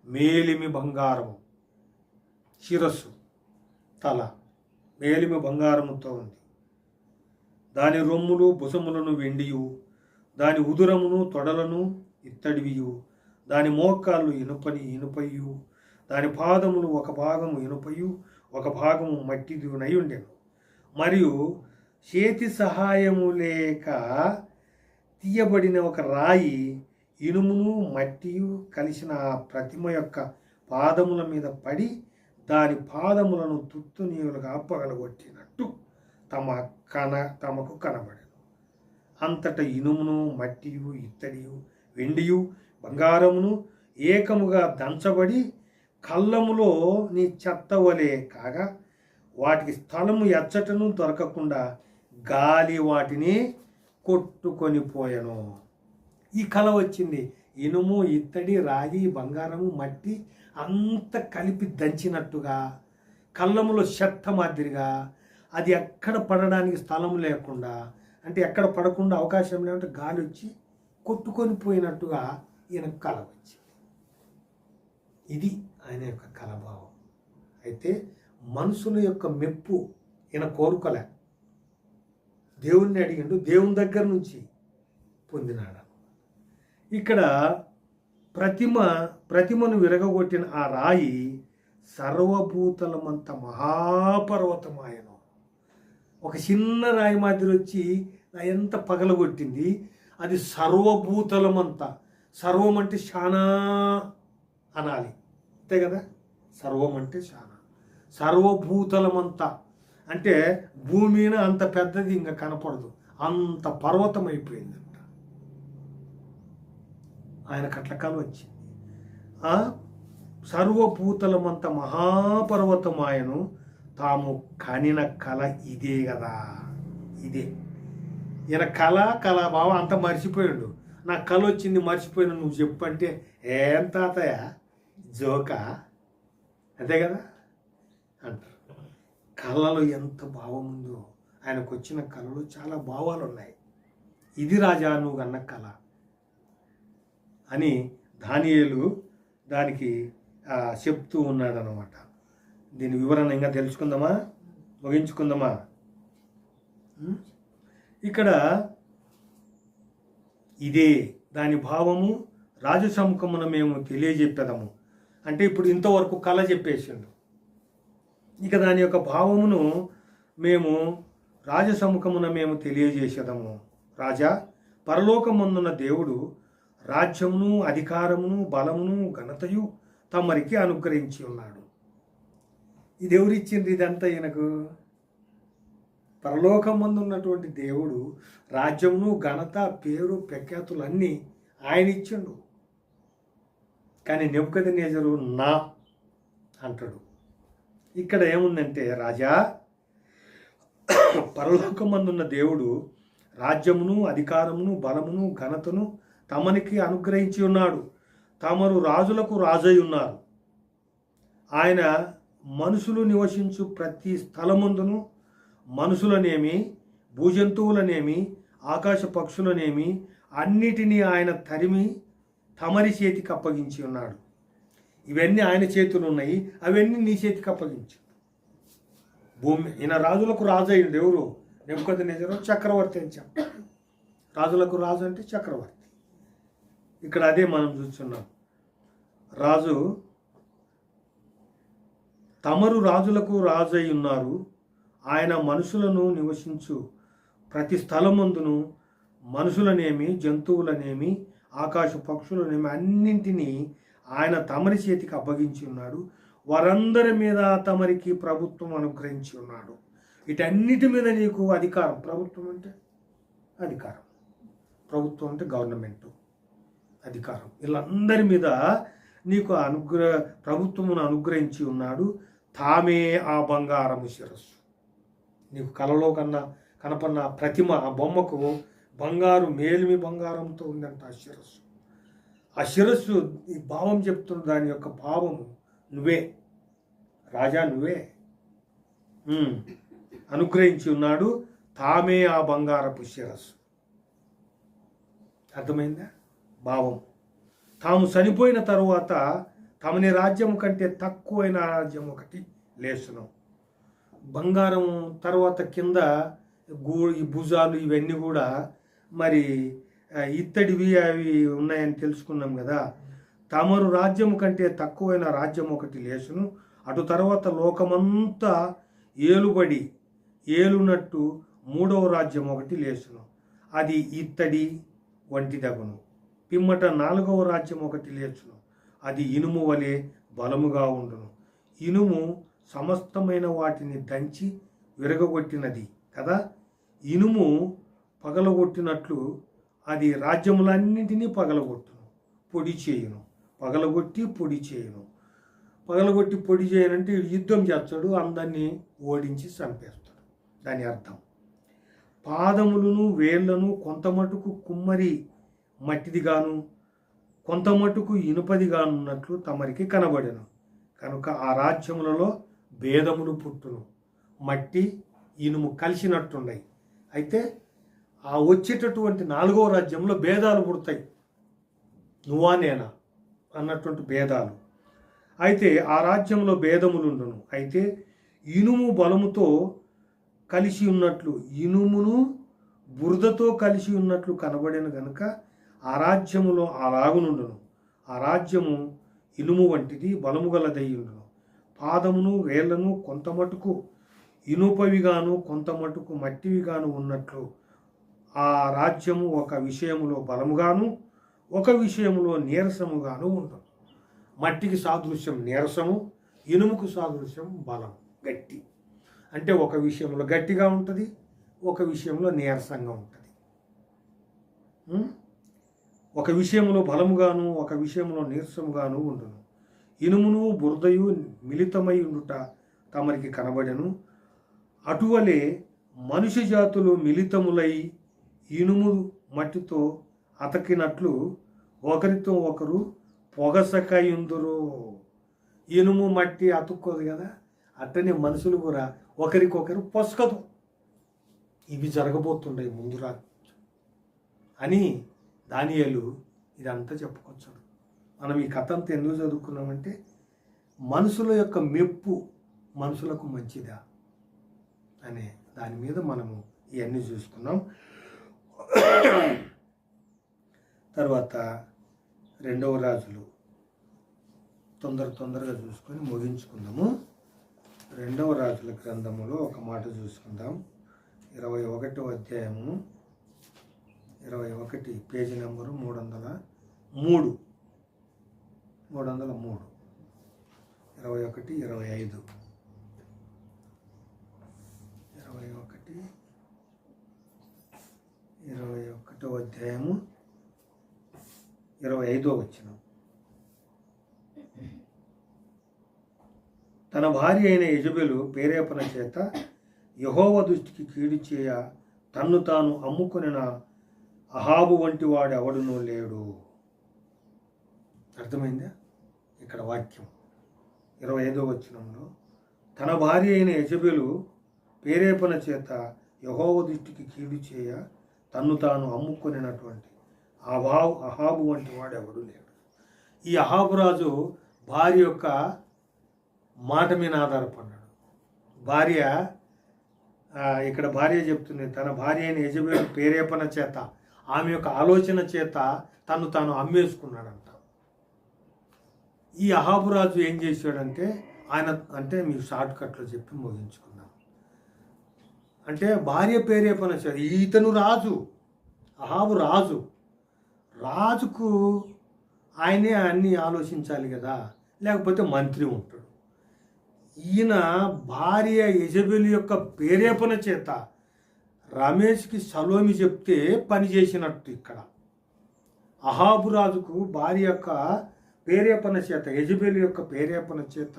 మేలిమి బంగారము, శిరస్సు తల మేలిమి బంగారముతో ఉంది. దాని రొమ్ములు భుజములను వెండియు, దాని ఉదురమును తొడలను ఇత్తడివియు, దాని మోకాళ్ళు ఇనుపయు, దాని పాదములు ఒక భాగము ఇనుపయు ఒక భాగము మట్టిదినై ఉండెను. మరియు చేతి సహాయము లేక తీయబడిన ఒక రాయి ఇనుమును మట్టియు కలిసిన ఆ ప్రతిమ యొక్క పాదముల మీద పడి దాని పాదములను తుత్తునీయులుగా పగలగొట్టినట్టు తమకు కనబడెను. అంతట ఇనుమును మట్టియు ఇత్తడియు వెండియు బంగారమును ఏకముగా దంచబడి కళ్ళములో నీ చెత్తవలే కాగా వాటికి స్థలము ఎచ్చటను దొరకకుండా గాలి వాటిని కొట్టుకొని పోయెను. ఈ కళ వచ్చింది. ఇనుము ఇత్తడి రాగి బంగారము మట్టి అంత కలిపి దంచినట్టుగా కళ్ళములో చెత్త మాదిరిగా అది ఎక్కడ పడడానికి స్థలం లేకుండా, అంటే ఎక్కడ పడకుండా అవకాశం లేకుంటే గాలి వచ్చి కొట్టుకొని పోయినట్టుగా ఈయన కళ వచ్చింది. ఇది ఆయన యొక్క కళాభావం. అయితే మనుషుల యొక్క మెప్పు ఈయన కోరుకోలే, దేవుణ్ణి అడిగిండు, దేవుని దగ్గర నుంచి పొందినాడు. ఇక్కడ ప్రతిమను విరగగొట్టిన ఆ రాయి సర్వభూతలమంత మహాపర్వతమాయను. ఒక చిన్న రాయి మాదిరి వచ్చి ఎంత పగలగొట్టింది, అది సర్వభూతలమంతా. సర్వం అంటే చాలా అనాలి, అంతే కదా. సర్వం అంటే చాలా, సర్వభూతలమంతా అంటే భూమిన అంత పెద్దది ఇంకా కనపడదు, అంత పర్వతం అయిపోయిందంట. ఆయనకు అట్ల కళ వచ్చింది. సర్వభూతలమంత మహాపర్వతమాయను తాము కనిన కళ ఇదే కదా. ఇదే ఈయన కళాభావం అంతా మర్చిపోయాడు. నాకు కళ వచ్చింది మర్చిపోయిన నువ్వు చెప్పు అంటే, ఏం తాతయ్య జోకా, అంతే కదా అంటారు. కళలో ఎంత భావం ఉందో, ఆయనకు వచ్చిన కళలో చాలా భావాలు ఉన్నాయి. ఇది రాజా నువ్వు అన్న కళ అని దానియేలు దానికి చెప్తూ ఉన్నాడనమాట. దీని వివరణ ఇంకా తెలుసుకుందామా, ముగించుకుందామా? ఇక్కడ ఇదే దాని భావము రాజసముఖమున మేము తెలియజెప్పేదము. అంటే ఇప్పుడు ఇంతవరకు కళ చెప్పేసిండు, ఇక దాని యొక్క భావమును మేము రాజసముఖమున మేము తెలియజేసేదము. రాజా, పరలోకమందున్న దేవుడు రాజ్యమును అధికారమును బలమును ఘనతయు తమరికి అనుగ్రహించి ఉన్నాడు. ఇది ఎవరిచ్చింది ఇదంతా ఈయనకు? పరలోకమందు ఉన్నటువంటి దేవుడు రాజ్యమును ఘనత పేరు ప్రఖ్యాతులు అన్నీ ఆయన ఇచ్చిండు. కానీ నెబుకద్నెజరు నా అంటాడు. ఇక్కడ ఏముందంటే, రాజా, పరలోకమందున్న దేవుడు రాజ్యమును అధికారమును బలమును ఘనతను తమనికి అనుగ్రహించి ఉన్నాడు. తమరు రాజులకు రాజై ఉన్నారు. ఆయన మనుషులు నివసించు ప్రతి స్థలమందును మనుషులనేమి భూజంతువులనేమి ఆకాశ పక్షులనేమి అన్నిటినీ ఆయన తరిమి తమరి చేతికి అప్పగించి ఉన్నాడు. ఇవన్నీ ఆయన చేతులు ఉన్నాయి, అవన్నీ నీ చేతికి అప్పగించు. భూమి ఈయన రాజులకు రాజు అయ్యింది. ఎవరు? నెబుకద్నెజరు చక్రవర్తి అని చెప్పాలి. రాజులకు రాజు అంటే చక్రవర్తి. ఇక్కడ అదే మనం చూస్తున్నాం. రాజు తమరు రాజులకు రాజు అయి ఉన్నారు. ఆయన మనుషులను నివసించు ప్రతి స్థలమందును మనుషులనేమి జంతువులనేమి ఆకాశ పక్షులనేమి అన్నింటినీ ఆయన తమరి చేతికి అప్పగించి ఉన్నాడు. వారందరి మీద తమరికి ప్రభుత్వం అనుగ్రహించి ఉన్నాడు. వీటన్నిటి మీద నీకు అధికారం. ప్రభుత్వం అంటే అధికారం, ప్రభుత్వం అంటే గవర్నమెంట్, అధికారం. వీళ్ళందరి మీద నీకు ప్రభుత్వమును అనుగ్రహించి ఉన్నాడు. తామే ఆ బంగారము శిరస్సు. నీకు కలలో కనపడిన ప్రతిమ, ఆ బొమ్మకు బంగారు మేలిమి బంగారంతో ఉందంట ఆ శిరస్సు. ఆ శిరస్సు ఈ భావం చెప్తున్న దాని యొక్క భావము నువ్వే రాజా, నువ్వే అనుగ్రహించి ఉన్నాడు. తామే ఆ బంగారపు శిరస్సు. అర్థమైందా భావం? తాము చనిపోయిన తరువాత తమని రాజ్యం కంటే తక్కువైన రాజ్యం ఒకటి లేచును. బంగారం తర్వాత కింద ఈ భుజాలు ఇవన్నీ కూడా మరి ఇత్తడివి అవి ఉన్నాయని తెలుసుకున్నాం కదా. తమరు రాజ్యం కంటే తక్కువైన రాజ్యం ఒకటి లేచును. అటు తర్వాత లోకమంతా ఏలుబడి ఏలునట్టు మూడవ రాజ్యం ఒకటి లేచును, అది ఇత్తడి వంటిదగును. పిమ్మట నాలుగవ రాజ్యం ఒకటి లేచును, అది ఇనుము వలె బలముగా ఉండును. ఇనుము సమస్తమైన వాటిని దంచి విరగగొట్టినది కదా. ఇనుము పగలగొట్టినట్లు అది రాజ్యములన్నింటినీ పగలగొట్టును, పొడి చేయును. పగలగొట్టి పొడి చేయును. పగలగొట్టి పొడి చేయనంటే యుద్ధం చేస్తాడు, అందరినీ ఓడించి చంపేస్తాడు. దాని అర్థం పాదములను వేళ్లను కొంత మటుకు కుమ్మరి మట్టిదిగాను కొంత మటుకు ఇనుపదిగానున్నట్లు తమరికి కనబడెను. కనుక ఆ రాజ్యములలో భేదములు పుట్టును, మట్టి ఇనుము కలిసినట్టున్నాయి. అయితే ఆ వచ్చేటటువంటి నాలుగవ రాజ్యంలో భేదాలు పుడతాయి, నువ్వా నేనా అన్నటువంటి భేదాలు. అయితే ఆ రాజ్యంలో భేదములుండును. అయితే ఇనుము బలముతో కలిసి ఉన్నట్లు, ఇనుమును బురదతో కలిసి ఉన్నట్లు కనబడిన గనుక ఆ రాజ్యములో అలాగునుండును. ఆ రాజ్యము ఇనుము వంటిది, బలము గలదయ్యుండును. పాదమును వేళ్లను కొంత మటుకు ఇనుపవిగాను కొంత మటుకు మట్టివిగాను ఉన్నట్లు ఆ రాజ్యము ఒక విషయములో బలముగాను ఒక విషయములో నీరసముగాను ఉండదు. మట్టికి సాదృశ్యం నీరసము, ఇనుముకు సాదృశ్యం బలం, గట్టి. అంటే ఒక విషయంలో గట్టిగా ఉంటుంది, ఒక విషయంలో నీరసంగా ఉంటుంది. ఒక విషయంలో బలముగాను ఒక విషయంలో నీరసముగాను ఉండును. ఇనుమును బురదయు మిళితమై ఉండుట తమరికి కనబడెను. అటువలే మనుష్య జాతులు మిళితములై ఇనుము మట్టితో అతకినట్లు ఒకరితో ఒకరు పొగసకయుందురు. ఇనుము మట్టి అతుక్కోదు కదా, అట్టనే మనుషులు కూడా ఒకరికొకరు పొసకదు. ఇవి జరగబోతుండయి ముందు రాత్రి అని దానియేలు ఇదంతా చెప్పుకొచ్చాడు. మనం ఈ కథ అంతా ఎందుకు చదువుకున్నామంటే మనుషుల యొక్క మెప్పు మనుషులకు మంచిదా అనే దాని మీద మనము ఇవన్నీ చూసుకున్నాం. తర్వాత రెండవ రాజులు తొందరగా చూసుకొని ముగించుకుందాము. రెండవ రాజుల గ్రంథములో ఒక మాట చూసుకుందాం. 21వ అధ్యాయము 21 పేజీ నెంబరు 303 21, 25 21 21వ అధ్యాయము 25వ వచనం. తన భార్య అయిన యెజెబెలు ప్రేరేపణ చేత యెహోవా దృష్టికి కీడు చేయ తన్ను తాను అమ్ముకొనిన అహాబు వంటి వాడు ఎవడునూ లేడు. అర్థమైందా ఇక్కడ వాక్యం? 25వ వచనంలో తన భార్య అయిన యెజెబెలు ప్రేరేపణ చేత యెహోవా దృష్టికి కీడు చేయ తన్ను తాను అమ్ముకొనినటువంటి అహాబు వంటి వాడు ఎవడు లేడు. ఈ అహాబు రాజు భార్య యొక్క మాట మీద ఆధారపడ్డాడు. భార్య ఇక్కడ భార్య చెప్తుంది, తన భార్య అయిన యెజెబెలు ప్రేరేపణ చేత, ఆమె యొక్క ఆలోచన చేత తను తాను అమ్మేసుకున్నాడంట. ఈ అహాబు రాజు ఏం చేశాడంటే, ఆయన అంటే మీకు షార్ట్ కట్లో చెప్పి ముగించుకుందాం. అంటే భార్య ప్రేరేపణ చేత, ఇతను రాజు, అహాబు రాజుకు ఆయనే అన్నీ ఆలోచించాలి కదా, లేకపోతే మంత్రి ఉంటాడు. ఈయన భార్య యెజెబెలు యొక్క ప్రేరేపణ చేత రమేష్కి సలోమి చెప్తే పని చేసినట్టు ఇక్కడ అహాబు రాజుకు భార్య యొక్క ప్రేరేపణ చేత, యెజెబెలు యొక్క ప్రేరేపణ చేత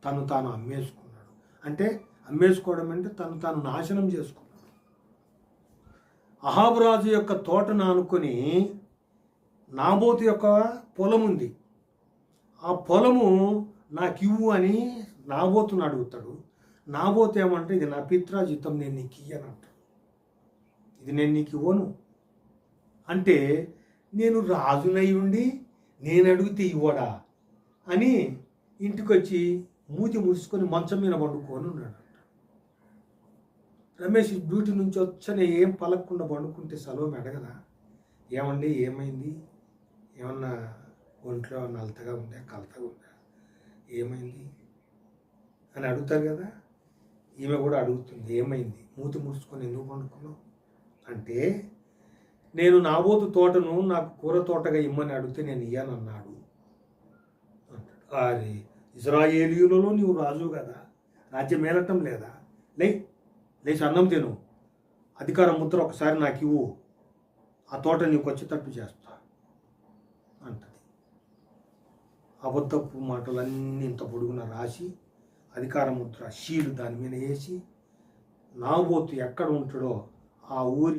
తను తాను అమ్మేసుకున్నాడు. అంటే అమ్మేసుకోవడం అంటే తను తాను నాశనం చేసుకున్నాడు. అహాబు రాజు యొక్క తోటను ఆనుకొని నాబోతు యొక్క పొలం ఉంది. ఆ పొలము నాకు ఇవ్వు అని నాబోతుని అడుగుతాడు. నాబోతు ఏమంటే, ఇది నా పిత్రాజితం, నేను నీకు ఇయ్యనంటాడు. ఇది నేను నీకు ఇవ్వను అంటే, నేను రాజునై ఉండి నేను అడిగితే ఇవ్వడా అని ఇంటికి వచ్చి మూతి ముడుచుకొని మంచం మీద పండుకొని ఉన్నాడు. రమేష్ డ్యూటీ నుంచి వచ్చనే ఏం పలకకుండా పండుకుంటే సలోమి అడగదా, ఏమండి ఏమైంది, ఏమన్నా ఒంట్లో నలతగా ఉందా, కలతగా ఉందా, ఏమైంది అని అడుగుతారు కదా. ఈమె కూడా అడుగుతుంది, ఏమైంది, మూతి ముడుచుకొని ఎందుకు పండుకున్నావు అంటే, నేను నాబోతు తోటను నాకు కూర తోటగా ఇమ్మని అడిగితే నేను ఇయ్యానన్నాడు అంటాడు. అరే, ఇజ్రాయేలీయులలో నీవు రాజు కదా, రాజ్యం మేలటం లేదా, లేచి అన్నం తిను, అధికార ముద్ర ఒకసారి నాకు ఇవ్వు, ఆ తోట నీకు వచ్చేటట్టు చేస్తా అంటది. అబద్ధపు మాటలన్నీ ఇంత పొడుగున రాసి అధికార ముద్ర షీలు దాని మీద వేసి నాబోతు ఎక్కడ ఉంటాడో ఆ ఊరి